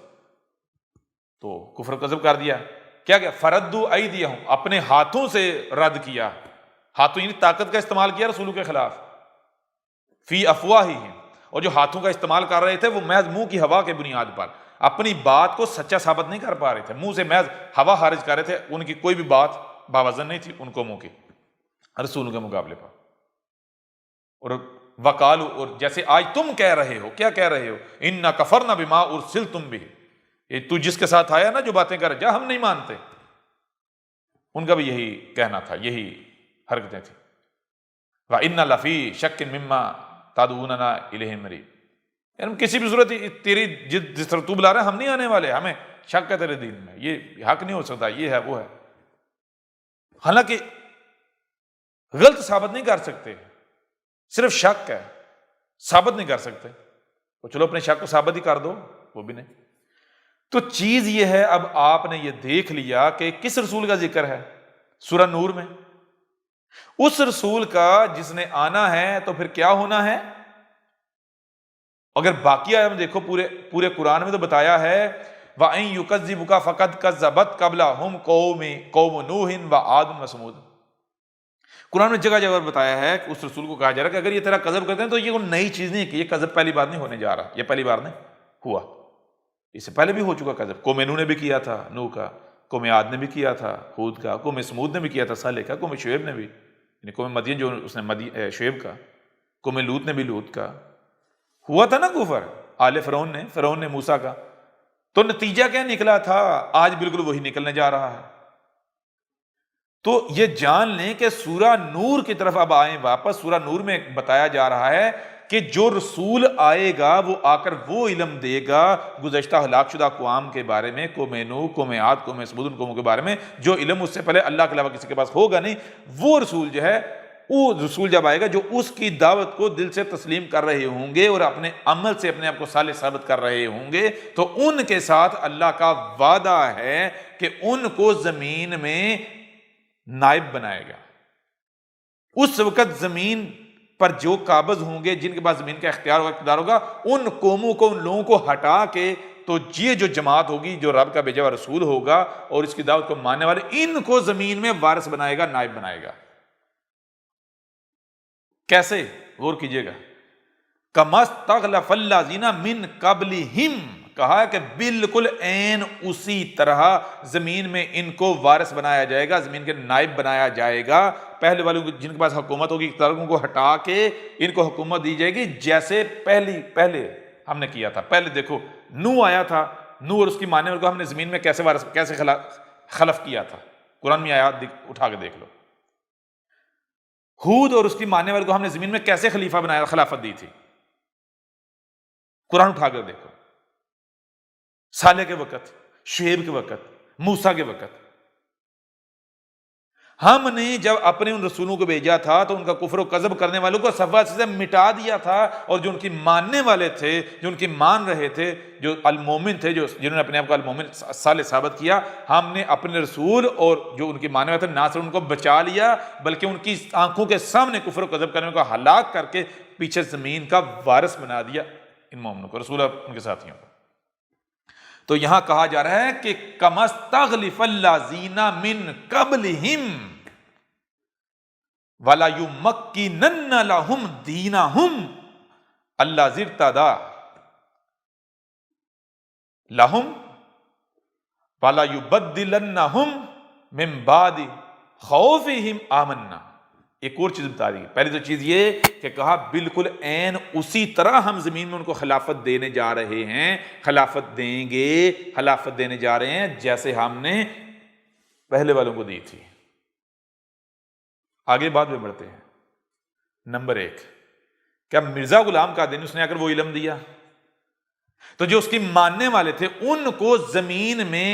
تو کفر و کذب کر دیا۔ کیا فردوا ایدیہم، اپنے ہاتھوں سے رد کیا، ہاتھوں یعنی طاقت کا استعمال کیا رسولوں کے خلاف، فی افواہہم، اور جو ہاتھوں کا استعمال کر رہے تھے وہ محض منہ کی ہوا کے بنیاد پر اپنی بات کو سچا ثابت نہیں کر پا رہے تھے، منہ سے محض ہوا خارج کر رہے تھے، ان کی کوئی بھی بات باوزن نہیں تھی ان قوموں کی رسولوں کے مقابلے پر۔ اور وقالو، اور جیسے آج تم کہہ رہے ہو، کیا کہہ رہے ہو، انا کفرنا بما ارسلتم بہ، یہ تو جس کے ساتھ آیا نا جو باتیں کر جا، ہم نہیں مانتے، ان کا بھی یہی کہنا تھا، یہی حرکتیں تھیں۔ وَإِنَّ لَفِي شَكٍّ مِّمَّا تَدْعُونَنَا إِلَيْهِ مُرِيبٍ، یعنی ہم کسی بھی صورت تیری جس طرح تو بلا رہا ہے ہم نہیں آنے والے، ہمیں شک ہے تیرے دین میں، یہ حق نہیں ہو سکتا، یہ ہے وہ ہے، حالانکہ غلط ثابت نہیں کر سکتے، صرف شک ہے، ثابت نہیں کر سکتے، تو چلو اپنے شک کو ثابت ہی کر دو، وہ بھی نہیں۔ تو چیز یہ ہے، اب آپ نے یہ دیکھ لیا کہ کس رسول کا ذکر ہے سورہ نور میں، اس رسول کا جس نے آنا ہے، تو پھر کیا ہونا ہے؟ اگر باقی آیت میں دیکھو، پورے قرآن میں تو بتایا ہے وَإِن يُكَذِّبُكَ فَقَدْ كَذَّبَتْ قَبْلَهُمْ قوم نوح وعاد وثمود، قرآن میں جگہ جگہ بتایا ہے کہ اس رسول کو کہا جا رہا ہے کہ اگر یہ تیرا کذب کرتے ہیں تو یہ کوئی نئی چیز نہیں ہے، کہ یہ کذب پہلی بار نہیں ہونے جا رہا، یہ پہلی بار نہیں ہوا، اس سے پہلے بھی ہو چکا کذب، قوم نوح نے بھی کیا تھا نوح کا، قوم عاد نے بھی کیا تھا ہود کا، قوم سمود نے بھی کیا تھا صالح کا، قوم شعیب نے بھی، یعنی قوم مدین جو اس نے شعیب کا، قوم لوط نے بھی لوط کا، ہوا تھا نا کفر، آل فرعون نے موسیٰ کا، تو نتیجہ کیا نکلا تھا؟ آج بالکل وہی نکلنے جا رہا ہے۔ تو یہ جان لیں کہ سورہ نور کی طرف اب آئیں واپس، سورہ نور میں بتایا جا رہا ہے کہ جو رسول آئے گا وہ آ کر وہ علم دے گا گزشتہ ہلاک شدہ اقوام کے بارے میں، قوم نوح، قوم عاد، قوم سمود، ان قوموں کے بارے میں، جو علم اس سے پہلے اللہ کے علاوہ کسی کے پاس ہوگا نہیں، وہ رسول جو ہے، وہ رسول جب آئے گا جو اس کی دعوت کو دل سے تسلیم کر رہے ہوں گے اور اپنے عمل سے اپنے آپ کو صالح ثابت کر رہے ہوں گے، تو ان کے ساتھ اللہ کا وعدہ ہے کہ ان کو زمین میں نائب بنائے گا۔ اس وقت زمین پر جو قابض ہوں گے، جن کے پاس زمین کا اختیار ہوگا، اقتدار ہوگا، ان قوموں کو، ان لوگوں کو ہٹا کے، تو یہ جو جماعت ہوگی جو رب کا بھیجا ہوا رسول ہوگا اور اس کی دعوت کو ماننے والے، ان کو زمین میں وارث بنائے گا، نائب بنائے گا۔ کیسے؟ غور کیجئے گا، کَمَا اسْتَخْلَفَ الَّذِينَ مِن قَبْلِهِمْ، کہا ہے کہ بالکل عین اسی طرح زمین میں ان کو وارث بنایا جائے گا، زمین کے نائب بنایا جائے گا، پہلے والوں کو جن کے پاس حکومت ہوگی، اقتدار کو ہٹا کے ان کو حکومت دی جائے گی، جیسے پہلے ہم نے کیا تھا۔ پہلے دیکھو نوح آیا تھا، نوح اور اس کی ماننے والوں کو ہم نے زمین میں کیسے خلف کیا تھا، قرآن میں آیات اٹھا کے دیکھ لو۔ ہود اور اس کی ماننے والوں کو ہم نے زمین میں کیسے خلیفہ بنایا، خلافت دی تھی، قرآن اٹھا کر دیکھو۔ صالح کے وقت، شعیب کے وقت، موسیٰ کے وقت، ہم نے جب اپنے ان رسولوں کو بھیجا تھا تو ان کا کفر و کذب کرنے والوں کو صفحہ سے مٹا دیا تھا، اور جو ان کی ماننے والے تھے، جو ان کی مان رہے تھے، جو المومن تھے، جنہوں نے اپنے آپ کو المومن صالح ثابت کیا، ہم نے اپنے رسول اور جو ان کی ماننے والے تھے نہ صرف ان کو بچا لیا بلکہ ان کی آنکھوں کے سامنے کفر و کذب کرنے کو ہلاک کر کے پیچھے زمین کا وارث بنا دیا ان مومنوں کو، رسول ان کے ساتھیوں کو۔ تو یہاں کہا جا رہا ہے کہ کَمَا اسْتَخْلَفَ الَّذِينَ مِن قَبْلِهِمْ وَلَيُمَكِّنَنَّ لَهُمْ دِينَهُمْ الَّذِي ارْتَضَىٰ لَهُمْ وَلَيُبَدِّلَنَّهُمْ مِن بَعْدِ خَوْفِهِمْ آمَنَّا۔ ایک اور چیز بتا رہی ہے، پہلی تو چیز یہ کہ کہا بالکل عین اسی طرح ہم زمین میں ان کو خلافت دینے جا رہے ہیں، خلافت دیں گے، خلافت دینے جا رہے ہیں جیسے ہم نے پہلے والوں کو دی تھی۔ آگے بعد میں بڑھتے ہیں۔ نمبر 1، کیا مرزا غلام قادری اس نے آ کر وہ علم دیا؟ تو جو اس کی ماننے والے تھے ان کو زمین میں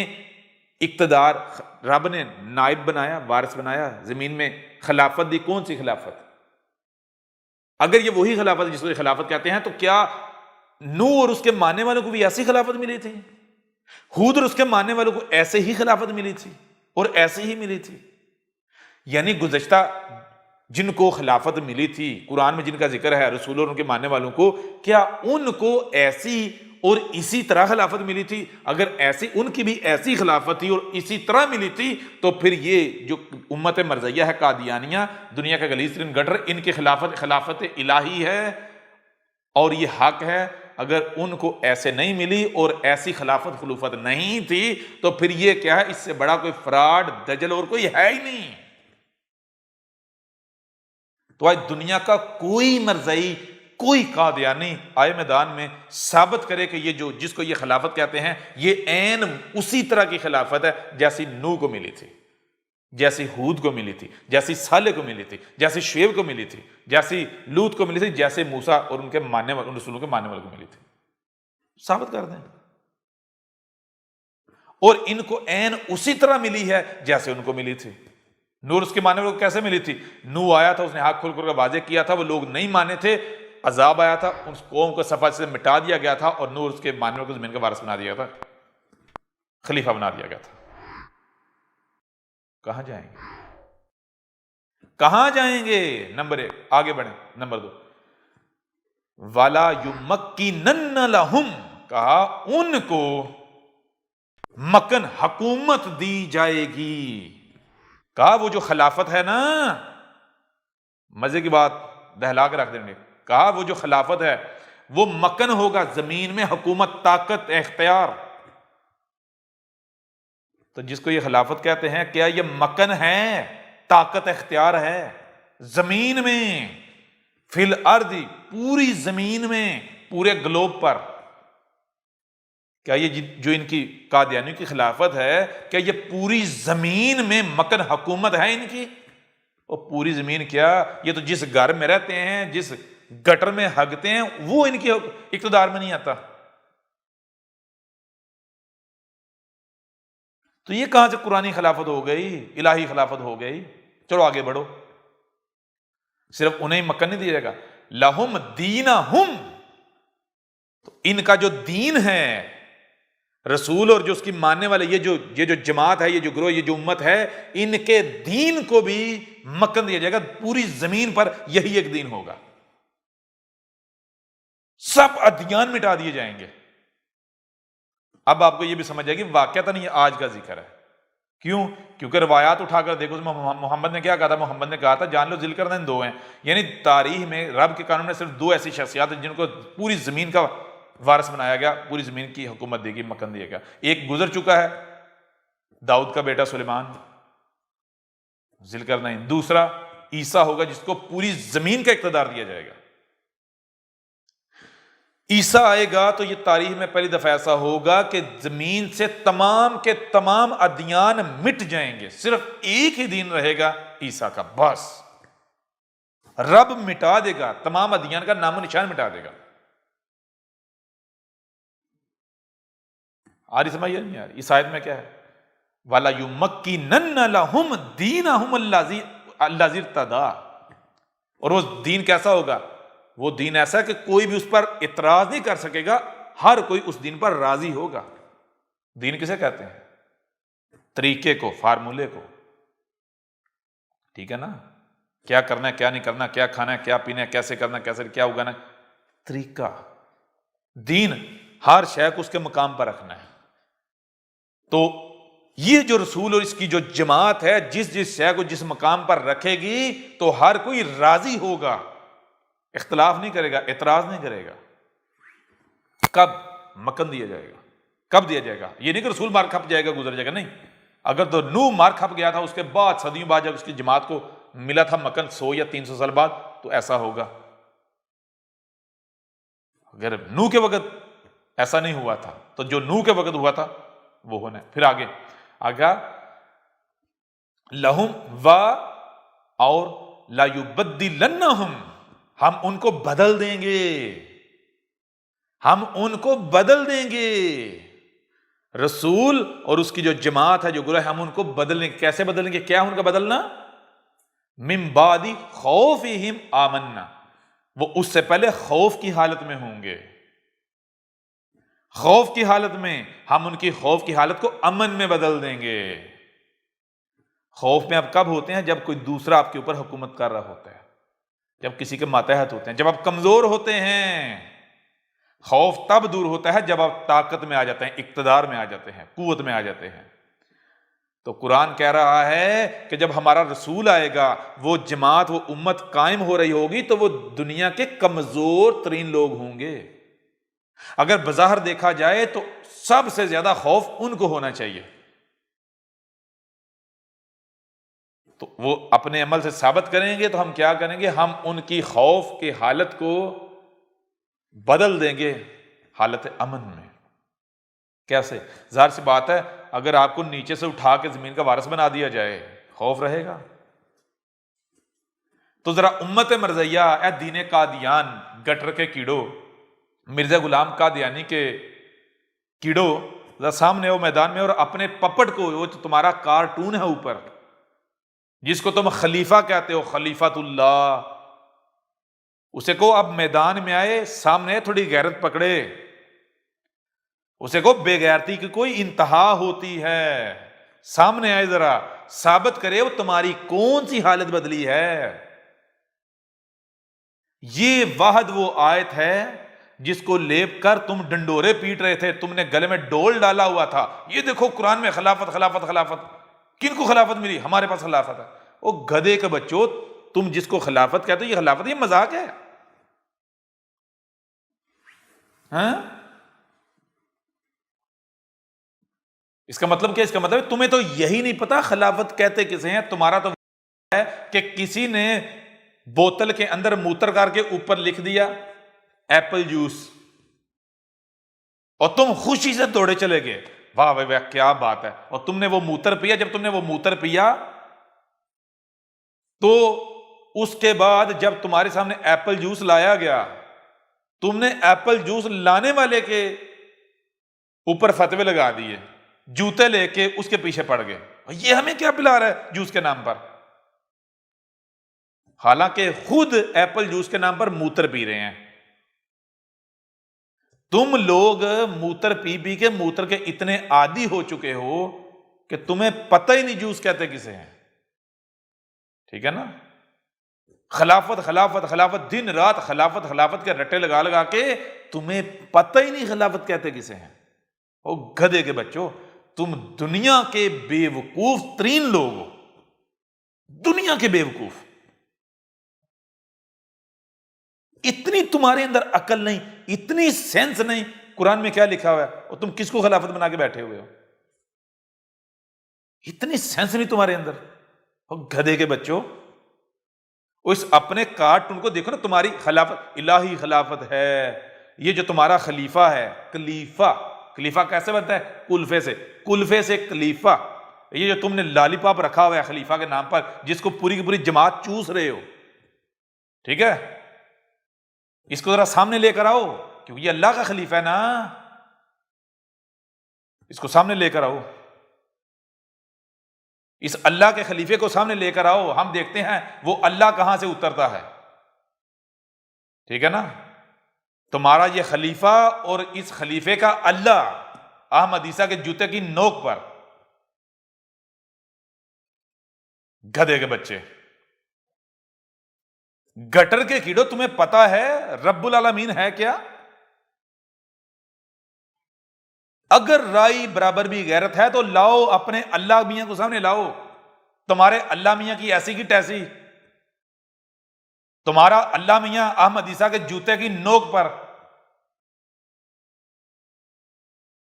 اقتدار، رب نے نائب بنایا، وارث بنایا، زمین میں خلافت دی۔ کون سی خلافت؟ اگر یہ وہی خلافت ہے جس کو خلافت کہتے ہیں، تو کیا نوح اور اس کے ماننے والوں کو بھی ایسی خلافت ملی تھی؟ ہود اور اس کے ماننے والوں کو ایسے ہی خلافت ملی تھی اور ایسے ہی ملی تھی؟ یعنی گزشتہ جن کو خلافت ملی تھی، قرآن میں جن کا ذکر ہے، رسول اور ان کے ماننے والوں کو، کیا ان کو ایسی اور اسی طرح خلافت ملی تھی؟ اگر ایسی ان کی بھی ایسی خلافت تھی اور اسی طرح ملی تھی تو پھر یہ جو امت مرزیہ ہے، قادیانیہ، دنیا کا غلیظ ترین گٹر، ان کی خلافت الہی ہے اور یہ حق ہے۔ اگر ان کو ایسے نہیں ملی اور ایسی خلافت نہیں تھی تو پھر یہ کیا ہے؟ اس سے بڑا کوئی فراڈ، دجل اور کوئی ہے ہی نہیں۔ تو آج دنیا کا کوئی مرزائی، کوئی قادیانی آئے میدان میں ثابت کرے کہ یہ جو جس کو یہ خلافت کہتے ہیں یہ عین اسی طرح کی خلافت ہے جیسی نوح کو ملی تھی، جیسی ہود کو ملی تھی، جیسی صالح کو ملی تھی، جیسی شعیب کو ملی تھی، جیسی لوط کو ملی تھی، جیسے موسیٰ اور ان کے ماننے والے، ان رسولوں کے ماننے والے کو ملی تھی۔ ثابت کر دیں۔ اور ان کو عین اسی طرح ملی ہے جیسے ان کو ملی تھی۔ نور اس کے ماننے والوں کو کیسے ملی تھی؟ نوح آیا تھا، اس نے آنکھ کھول کر واضح کیا تھا، وہ لوگ نہیں مانے تھے، عذاب آیا تھا، اس قوم کو صفحہ سے مٹا دیا گیا تھا اور نور اس کے ماننے والوں کو زمین کا وارث بنا دیا گیا تھا، خلیفہ بنا دیا گیا تھا۔ کہاں جائیں گے؟ کہاں جائیں گے؟ نمبر 1 آگے بڑھیں۔ نمبر 2 وَلَا يُمَكِّنَنَّ لَهُمْ، کہا ان کو مکن، حکومت دی جائے گی۔ کہا وہ جو خلافت ہے نا، مزے کی بات دہلا کے رکھ دیں گے، کہا وہ جو خلافت ہے وہ مکن ہوگا، زمین میں حکومت، طاقت، اختیار۔ تو جس کو یہ خلافت کہتے ہیں، کیا یہ مکن ہے، طاقت، اختیار ہے زمین میں، فی الارض، پوری زمین میں، پورے گلوب پر؟ کیا یہ جو ان کی قادیانیوں کی خلافت ہے، کیا یہ پوری زمین میں مکن، حکومت ہے ان کی؟ اور پوری زمین کیا، یہ تو جس گھر میں رہتے ہیں، جس گٹر میں ہگتے ہیں، وہ ان کے اقتدار میں نہیں آتا۔ تو یہ کہاں سے قرآنی خلافت ہو گئی، الہی خلافت ہو گئی؟ چلو آگے بڑھو۔ صرف انہیں مکن نہیں دیا جائے گا، لہم دینہم، تو ان کا جو دین ہے، رسول اور جو اس کی ماننے والے، یہ جو جماعت ہے، یہ جو گروہ، یہ جو امت ہے، ان کے دین کو بھی مکن دیا جائے گا۔ پوری زمین پر یہی ایک دین ہوگا، سب ادیان مٹا دیے جائیں گے۔ اب آپ کو یہ بھی سمجھ جائے گی واقعتاً یہ آج کا ذکر ہے۔ کیوں؟ کیونکہ روایات اٹھا کر دیکھو، محمد نے کیا کہا تھا؟ محمد نے کہا تھا جان لو ذل کرنین 2 ہیں، یعنی تاریخ میں رب کے قانون میں صرف 2 ایسی شخصیات ہیں جن کو پوری زمین کا وارث بنایا گیا، پوری زمین کی حکومت دے گی، مکن دیا گیا۔ ایک گزر چکا ہے، داؤد کا بیٹا سلیمان، ذل کرنین۔ دوسرا عیسیٰ ہوگا جس کو پوری زمین کا اقتدار دیا جائے گا۔ عیسیٰ آئے گا تو یہ تاریخ میں پہلی دفعہ ایسا ہوگا کہ زمین سے تمام کے تمام ادیان مٹ جائیں گے، صرف ایک ہی دین رہے گا، عیسیٰ کا، بس۔ رب مٹا دے گا، تمام ادیان کا نام و نشان مٹا دے گا۔ آ رہی سمجھ نہیں آ رہی؟ اس آیت میں کیا ہے؟ وَلَا يُمَكِّنَنَّ لَهُمْ دِينَهُمْ الَّذِي ارْتَضَىٰ، اور وہ دین کیسا ہوگا؟ وہ دین ایسا کہ کوئی بھی اس پر اعتراض نہیں کر سکے گا، ہر کوئی اس دین پر راضی ہوگا۔ دین کسے کہتے ہیں؟ طریقے کو، فارمولے کو، ٹھیک ہے نا؟ کیا کرنا ہے، کیا نہیں کرنا، کیا کھانا ہے، کیا پینا ہے، کیسے کرنا ہے، کیسے کیا اگانا ہے، طریقہ۔ دین ہر شے کو اس کے مقام پر رکھنا ہے۔ تو یہ جو رسول اور اس کی جو جماعت ہے، جس شے کو جس مقام پر رکھے گی تو ہر کوئی راضی ہوگا، اختلاف نہیں کرے گا، اعتراض نہیں کرے گا۔ کب مکن دیا جائے گا؟ کب دیا جائے گا؟ یہ نہیں کہ رسول مار کھپ جائے گا، گزر جائے گا، نہیں۔ اگر تو نوح مار کھپ گیا تھا، اس کے بعد صدیوں بعد جب اس کی جماعت کو ملا تھا مکن 100 یا 300 سال بعد، تو ایسا ہوگا۔ اگر نوح کے وقت ایسا نہیں ہوا تھا تو جو نوح کے وقت ہوا تھا وہ ہونا ہے۔ پھر آگے لہم و اور لا یبدلنہم، ہم ان کو بدل دیں گے، ہم ان کو بدل دیں گے۔ رسول اور اس کی جو جماعت ہے، جو گروہ ہے، ہم ان کو بدلیں گے۔ کیسے بدلیں گے؟ کیا ان کا بدلنا؟ من بعد خوفہم آمنا، وہ اس سے پہلے خوف کی حالت میں ہوں گے۔ خوف کی حالت میں ہم ان کی خوف کی حالت کو امن میں بدل دیں گے۔ خوف میں آپ کب ہوتے ہیں؟ جب کوئی دوسرا آپ کے اوپر حکومت کر رہا ہوتا ہے، جب کسی کے ماتحت ہوتے ہیں، جب آپ کمزور ہوتے ہیں۔ خوف تب دور ہوتا ہے جب آپ طاقت میں آ جاتے ہیں، اقتدار میں آ جاتے ہیں، قوت میں آ جاتے ہیں۔ تو قرآن کہہ رہا ہے کہ جب ہمارا رسول آئے گا، وہ جماعت، وہ امت قائم ہو رہی ہوگی، تو وہ دنیا کے کمزور ترین لوگ ہوں گے۔ اگر بظاہر دیکھا جائے تو سب سے زیادہ خوف ان کو ہونا چاہیے، تو وہ اپنے عمل سے ثابت کریں گے۔ تو ہم کیا کریں گے؟ ہم ان کی خوف کی حالت کو بدل دیں گے حالت امن میں۔ کیسے؟ ظاہر سی بات ہے، اگر آپ کو نیچے سے اٹھا کے زمین کا وارث بنا دیا جائے، خوف رہے گا؟ تو ذرا امت مرضیہ، اے دین قادیان، گٹر کے کیڑو، مرزا غلام قادیانی کے کیڑو، ذرا سامنے ہو میدان میں، اور اپنے پپٹ کو، وہ تمہارا کارٹون ہے اوپر، جس کو تم خلیفہ کہتے ہو، خلیفۃ اللہ، اسے کو اب میدان میں آئے، سامنے تھوڑی غیرت پکڑے، اسے کو بے غیرتی کی کوئی انتہا ہوتی ہے، سامنے آئے، ذرا ثابت کرے وہ تمہاری کون سی حالت بدلی ہے۔ یہ واحد وہ آیت ہے جس کو لیپ کر تم ڈنڈورے پیٹ رہے تھے، تم نے گلے میں ڈول ڈالا ہوا تھا، یہ دیکھو قرآن میں خلافت خلافت خلافت، کن کو خلافت ملی؟ ہمارے پاس خلافت ہے۔ او گدھے کے بچوں، تم جس کو خلافت کہتے ہو، یہ خلافت، یہ مذاق ہے ہاں؟ اس کا مطلب کیا؟ اس کا مطلب تمہیں تو یہی نہیں پتا خلافت کہتے کسے ہیں۔ تمہارا تو ہے کہ کسی نے بوتل کے اندر موتر کر کے اوپر لکھ دیا ایپل جوس، اور تم خوشی سے دوڑے چلے گئے، واہ واہ واہ کیا بات ہے، اور تم نے وہ موتر پیا۔ جب تم نے وہ موتر پیا تو اس کے بعد جب تمہارے سامنے ایپل جوس لایا گیا، تم نے ایپل جوس لانے والے کے اوپر فتوے لگا دیے، جوتے لے کے اس کے پیچھے پڑ گئے، یہ ہمیں کیا پلا رہا ہے جوس کے نام پر، حالانکہ خود ایپل جوس کے نام پر موتر پی رہے ہیں۔ تم لوگ موتر پی پی کے موتر کے اتنے عادی ہو چکے ہو کہ تمہیں پتہ ہی نہیں جوس کہتے کسے ہیں، ٹھیک ہے نا؟ خلافت خلافت خلافت، دن رات خلافت خلافت کے رٹے لگا لگا کے تمہیں پتہ ہی نہیں خلافت کہتے کسے ہیں۔ او گدھے کے بچوں، تم دنیا کے بے وقوف ترین لوگ ہو، دنیا کے بے وقوف، اتنی تمہارے اندر عقل نہیں، اتنی سینس نہیں۔ قرآن میں کیا لکھا ہوا ہے اور تم کس کو خلافت بنا کے بیٹھے ہوئے ہو؟ اتنی سینس نہیں تمہارے اندر، اور گدھے کے بچوں، اس اپنے کارٹون کو دیکھو نا، تمہاری خلافت الہی خلافت ہے، یہ جو تمہارا خلیفہ ہے، خلیفہ، خلیفہ کیسے بنتا ہے؟ کلفے سے، کلفے سے خلیفہ، یہ جو تم نے لالی پاپ رکھا ہوا ہے خلیفہ کے نام پر، جس کو پوری کی پوری جماعت چوس رہے ہو، ٹھیک ہے، اس کو ذرا سامنے لے کر آؤ، کیونکہ یہ اللہ کا خلیفہ ہے نا، اس کو سامنے لے کر آؤ، اس اللہ کے خلیفے کو سامنے لے کر آؤ، ہم دیکھتے ہیں وہ اللہ کہاں سے اترتا ہے، ٹھیک ہے نا؟ تمہارا یہ خلیفہ اور اس خلیفے کا اللہ احمد عیسیٰ کے جوتے کی نوک پر، گدھے کے بچے، گٹر کے کیڑوں، تمہیں پتا ہے رب العالمین ہے کیا؟ اگر رائی برابر بھی غیرت ہے تو لاؤ اپنے اللہ میاں کو سامنے لاؤ، تمہارے اللہ میاں کی ایسی کی تیسی، تمہارا اللہ میاں احمد عیسیٰ کے جوتے کی نوک پر۔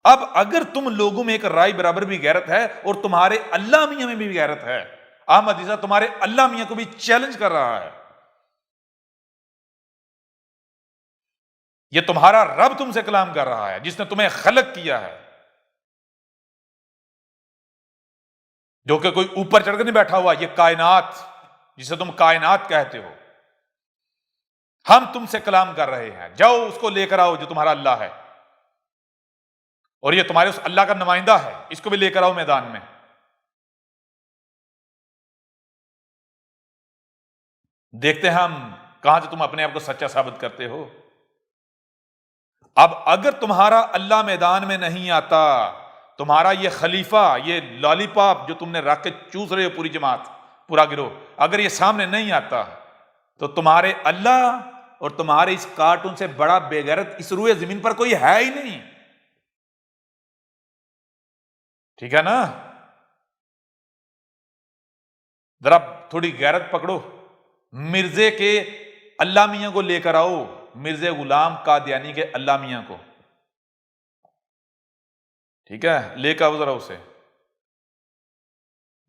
اب اگر تم لوگوں میں ایک رائی برابر بھی غیرت ہے اور تمہارے اللہ میاں میں بھی غیرت ہے، احمد عیسیٰ تمہارے اللہ میاں کو بھی چیلنج کر رہا ہے، یہ تمہارا رب تم سے کلام کر رہا ہے، جس نے تمہیں خلق کیا ہے، جو کہ کوئی اوپر چڑھ کر نہیں بیٹھا ہوا، یہ کائنات جسے تم کائنات کہتے ہو، ہم تم سے کلام کر رہے ہیں، جاؤ اس کو لے کر آؤ جو تمہارا اللہ ہے، اور یہ تمہارے اس اللہ کا نمائندہ ہے، اس کو بھی لے کر آؤ میدان میں۔ دیکھتے ہیں ہم کہاں سے تم اپنے آپ کو سچا ثابت کرتے ہو۔ اب اگر تمہارا اللہ میدان میں نہیں آتا تمہارا یہ خلیفہ، یہ لالی پاپ جو تم نے رکھ کے چوس رہے ہو پوری جماعت، پورا گروہ، اگر یہ سامنے نہیں آتا تو تمہارے اللہ اور تمہارے اس کارٹون سے بڑا بے غیرت اس روئے زمین پر کوئی ہے ہی نہیں. ٹھیک ہے نا؟ ذرا تھوڑی غیرت پکڑو. مرزے کے اللہ میاں کو لے کر آؤ، مرزا غلام قادیانی کے اللہ میاں کو، ٹھیک ہے، لے کر آؤ ذرا اسے.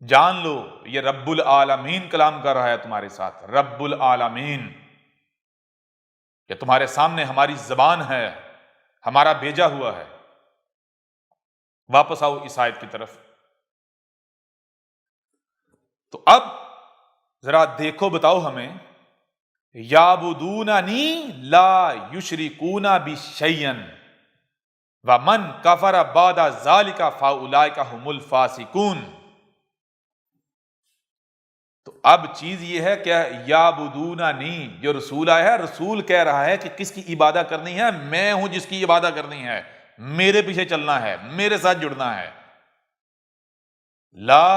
جان لو یہ رب العالمین کلام کر رہا ہے تمہارے ساتھ. رب العالمین، یہ تمہارے سامنے ہماری زبان ہے، ہمارا بھیجا ہوا ہے. واپس آؤ اس آیت کی طرف. تو اب ذرا دیکھو، بتاؤ ہمیں، یعبدوننی لا یشرکون بی شیئا ومن کفر بعد ذلک فاولئک هم الفاسقون. تو اب چیز یہ ہے کہ یعبدوننی، جو رسول آیا ہے، رسول کہہ رہا ہے کہ کس کی عبادت کرنی ہے؟ میں ہوں جس کی عبادت کرنی ہے، میرے پیچھے چلنا ہے، میرے ساتھ جڑنا ہے. لا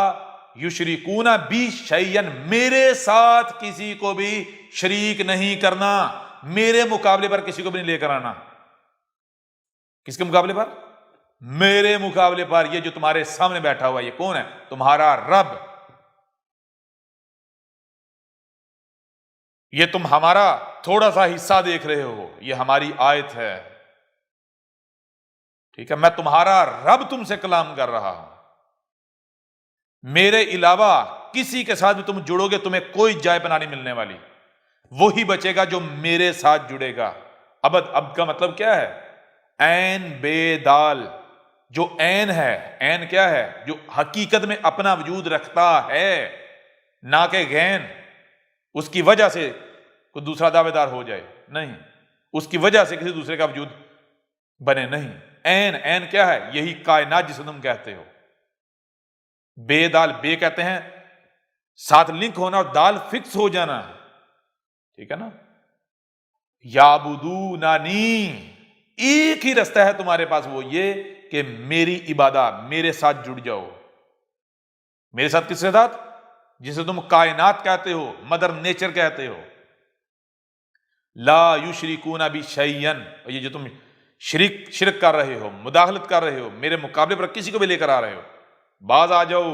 یشرکون بی شیئا، میرے ساتھ کسی کو بھی شریک نہیں کرنا، میرے مقابلے پر کسی کو بھی نہیں لے کر آنا. کس کے مقابلے پر؟ میرے مقابلے پر. یہ جو تمہارے سامنے بیٹھا ہوا یہ کون ہے؟ تمہارا رب. یہ تم ہمارا تھوڑا سا حصہ دیکھ رہے ہو، یہ ہماری آیت ہے، ٹھیک ہے؟ میں تمہارا رب تم سے کلام کر رہا ہوں. میرے علاوہ کسی کے ساتھ بھی تم جڑو گے تمہیں کوئی جائے پناہ نہیں ملنے والی. وہی بچے گا جو میرے ساتھ جڑے گا. اب کا مطلب کیا ہے؟ عین بے دال. جو عین ہے، عین کیا ہے؟ جو حقیقت میں اپنا وجود رکھتا ہے، نہ کہ غین. اس کی وجہ سے کوئی دوسرا دعوے دار ہو جائے، نہیں. اس کی وجہ سے کسی دوسرے کا وجود بنے، نہیں. عین، عین کیا ہے؟ یہی کائنات جسے تم کہتے ہو. بے دال، بے کہتے ہیں ساتھ لنک ہونا اور دال فکس ہو جانا، ٹھیک ہے نا؟ یعبدوننی، ایک ہی رستہ ہے تمہارے پاس، وہ یہ کہ میری عبادت، میرے ساتھ جڑ جاؤ. میرے ساتھ کس کے ساتھ؟ جسے تم کائنات کہتے ہو، مدر نیچر کہتے ہو. لا یشرکون بی شیئا، یہ جو تم شرک کر رہے ہو، مداخلت کر رہے ہو، میرے مقابلے پر کسی کو بھی لے کر آ رہے ہو، باز آ جاؤ.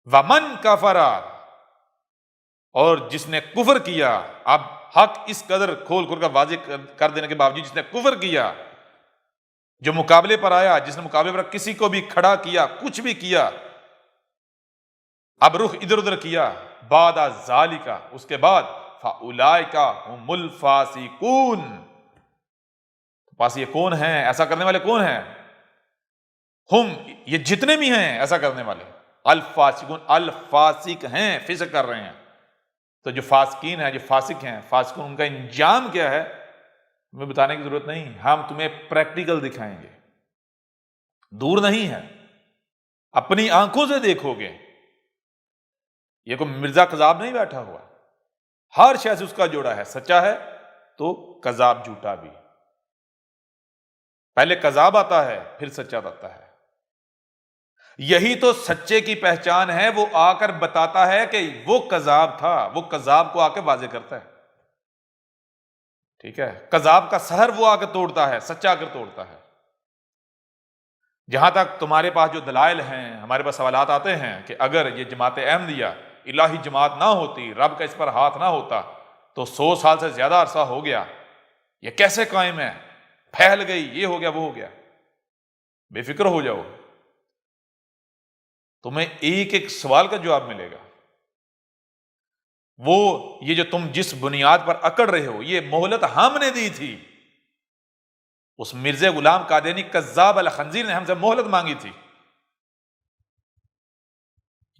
ومن کفر، اور جس نے کفر کیا. اب حق اس قدر کھول کر واضح کر دینے کے باوجود جس نے کفر کیا، جو مقابلے پر آیا، جس نے مقابلے پر کسی کو بھی کھڑا کیا، کچھ بھی کیا، اب رخ ادھر ادھر کیا، بعد ذالک، اس کے بعد، فاولئک هم الفاسقون. پاس یہ کون ہیں؟ ایسا کرنے والے کون ہیں؟ ہم، یہ جتنے بھی ہیں ایسا کرنے والے، الفاسقون، الفاسق ہیں، فسق کر رہے ہیں. تو جو فاسقین ہیں، جو فاسق ہیں، فاسقون، ان کا انجام کیا ہے ہمیں بتانے کی ضرورت نہیں. ہم تمہیں پریکٹیکل دکھائیں گے، دور نہیں ہے، اپنی آنکھوں سے دیکھو گے. یہ کوئی مرزا کذاب نہیں بیٹھا ہوا، ہر شے سے اس کا جوڑا ہے. سچا ہے تو کذاب جھوٹا بھی. پہلے کذاب آتا ہے پھر سچا آتا ہے. یہی تو سچے کی پہچان ہے. وہ آ کر بتاتا ہے کہ وہ کذاب تھا، وہ کذاب کو آ کے واضح کرتا ہے، ٹھیک ہے؟ کذاب کا سحر وہ آ کے توڑتا ہے، سچا آ کر توڑتا ہے. جہاں تک تمہارے پاس جو دلائل ہیں، ہمارے پاس سوالات آتے ہیں کہ اگر یہ جماعت احمدیہ الہی جماعت نہ ہوتی، رب کا اس پر ہاتھ نہ ہوتا، تو 100 سال سے زیادہ عرصہ ہو گیا، یہ کیسے قائم ہے؟ پھیل گئی، یہ ہو گیا، وہ ہو گیا. بے فکر ہو جاؤ، تمہیں ایک ایک سوال کا جواب ملے گا. وہ یہ جو تم جس بنیاد پر اکڑ رہے ہو، یہ مہلت ہم نے دی تھی. اس مرزا غلام قادیانی کذاب الخنزیر نے ہم سے مہلت مانگی تھی.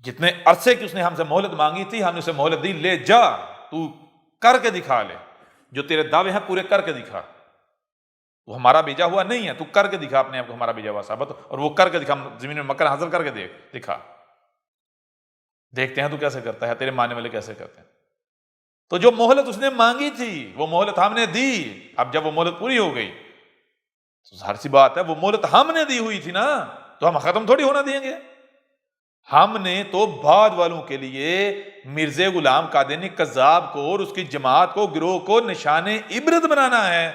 جتنے عرصے کی اس نے ہم سے مہلت مانگی تھی، ہم نے اسے مہلت دی، لے جا، تو کر کے دکھا لے، جو تیرے دعوے ہیں پورے کر کے دکھا. وہ ہمارا بھیجا ہوا نہیں ہے، تو کر کے دکھا اپنے آپ کو ہمارا بھیجا ہوا ثابت، اور وہ کر کے دکھا، زمین میں مکر حاصل کر کے دکھا. دیکھتے ہیں تو کیسے کرتا ہے، تیرے ماننے والے کیسے کرتے ہیں. تو جو مہلت اس نے مانگی تھی وہ مہلت ہم نے دی. اب جب وہ مہلت پوری ہو گئی تو ظاہر سی بات ہے وہ مہلت ہم نے دی ہوئی تھی نا، تو ہم ختم تھوڑی ہونا دیں گے. ہم نے تو بعد والوں کے لیے مرزا غلام قادیانی کذاب کو اور اس کی جماعت کو، گروہ کو نشان عبرت بنانا ہے.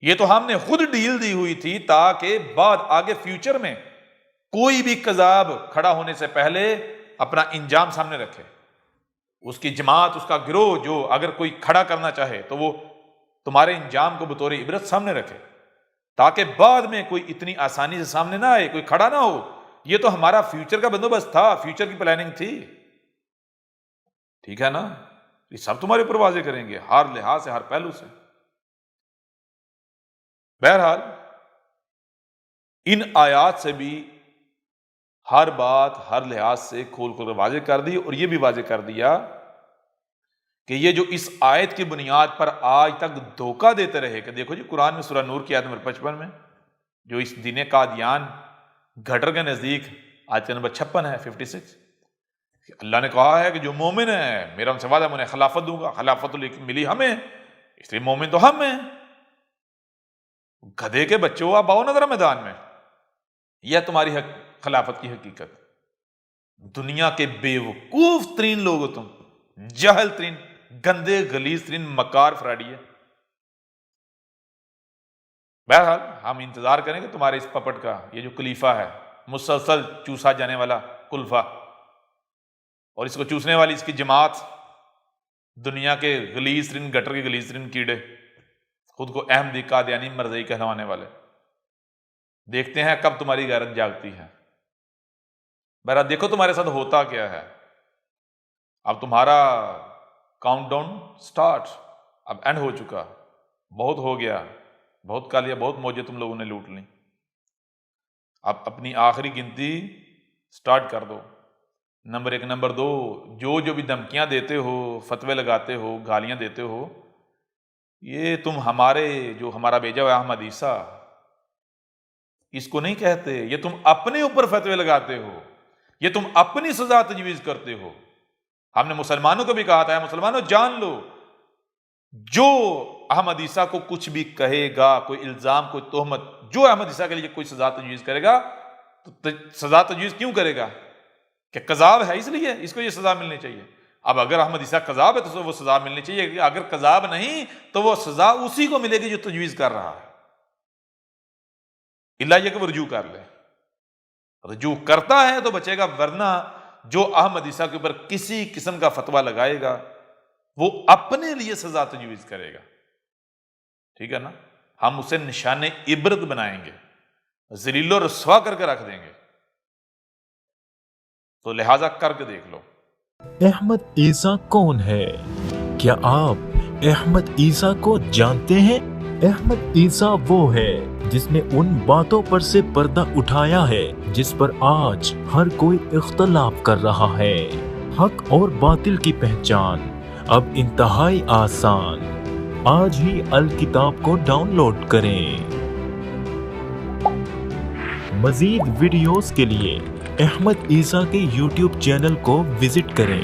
یہ تو ہم نے خود ڈیل دی ہوئی تھی تاکہ بعد آگے فیوچر میں کوئی بھی کذاب کھڑا ہونے سے پہلے اپنا انجام سامنے رکھے. اس کی جماعت، اس کا گروہ جو اگر کوئی کھڑا کرنا چاہے تو وہ تمہارے انجام کو بطور عبرت سامنے رکھے، تاکہ بعد میں کوئی اتنی آسانی سے سامنے نہ آئے، کوئی کھڑا نہ ہو. یہ تو ہمارا فیوچر کا بندوبست تھا، فیوچر کی پلاننگ تھی. ٹھیک ہے نا؟ یہ سب تمہارے اوپر واضح کریں گے ہر لحاظ سے، ہر پہلو سے. بہرحال ان آیات سے بھی ہر بات ہر لحاظ سے کھول کر واضح کر دی، اور یہ بھی واضح کر دیا کہ یہ جو اس آیت کی بنیاد پر آج تک دھوکہ دیتے رہے کہ دیکھو جی قرآن میں سورہ نور کی آیت نمبر 55 میں جو اس دین قادیان گھٹر کے نزدیک آیت نمبر 56 ہے 56، اللہ نے کہا ہے کہ جو مومن ہے میرا ان سے وعدہ، میں انہیں خلافت دوں گا. خلافت ملی ہمیں، اس لیے مومن تو ہم ہیں. گدھے کے بچوں آپ آؤ نظر میدان میں، یہ تمہاری خلافت کی حقیقت. دنیا کے بے وقوف ترین لوگ ہو تم، جاہل ترین، گندے غلیظ ترین مکار فراڈی ہے. بہرحال ہم انتظار کریں گے تمہارے اس پپٹ کا، یہ جو کلیفہ ہے مسلسل چوسا جانے والا کلفہ، اور اس کو چوسنے والی اس کی جماعت، دنیا کے غلیظ ترین، گٹر کے غلیظ ترین کیڑے، خود کو احمدی قادیانی مرزائی کہلوانے والے. دیکھتے ہیں کب تمہاری غیرت جاگتی ہے. بہرحال دیکھو تمہارے ساتھ ہوتا کیا ہے. اب تمہارا کاؤنٹ ڈاؤن سٹارٹ، اب اینڈ ہو چکا، بہت ہو گیا، بہت کھا لیا، بہت موجیں تم لوگوں نے لوٹ لی. اب اپنی آخری گنتی سٹارٹ کر دو. نمبر 1، نمبر 2، جو بھی دھمکیاں دیتے ہو، فتوے لگاتے ہو، گالیاں دیتے ہو، یہ تم جو ہمارا بھیجا ہوا احمد عیسیٰ، اس کو نہیں کہتے. یہ تم اپنے اوپر فتوے لگاتے ہو، یہ تم اپنی سزا تجویز کرتے ہو. ہم نے مسلمانوں کو بھی کہا تھا مسلمانوں جان لو، جو احمد عیسیٰ کو کچھ بھی کہے گا، کوئی الزام، کوئی تہمت، جو احمد عیسیٰ کے لیے کوئی سزا تجویز کرے گا، تو سزا تجویز کیوں کرے گا؟ کہ کذاب ہے اس لیے اس کو یہ سزا ملنی چاہیے. اب اگر احمد عیسیٰ کذاب ہے تو وہ سزا ملنی چاہیے، اگر کذاب نہیں تو وہ سزا اسی کو ملے گی جو تجویز کر رہا ہے، الا یہ کہ وہ رجوع کر لے. رجوع کرتا ہے تو بچے گا، ورنہ جو احمد عیسیٰ کے اوپر کسی قسم کا فتویٰ لگائے گا وہ اپنے لیے سزا تجویز کرے گا. ٹھیک ہے نا؟ ہم اسے نشان عبرت بنائیں گے، ذلیل و رسوا کر کے رکھ دیں گے. تو لہذا کر کے دیکھ لو. احمد عیسیٰ کون ہے؟ کیا آپ احمد عیسیٰ کو جانتے ہیں؟ احمد عیسیٰ وہ ہے جس نے ان باتوں پر سے پردہ اٹھایا ہے جس پر آج ہر کوئی اختلاف کر رہا ہے. حق اور باطل کی پہچان اب انتہائی آسان. آج ہی الکتاب کو ڈاؤن لوڈ کریں. مزید ویڈیوز کے لیے احمد عیسیٰ کے یوٹیوب چینل کو وزٹ کریں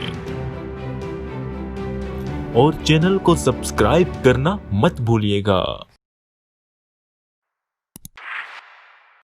اور چینل کو سبسکرائب کرنا مت بھولیے گا.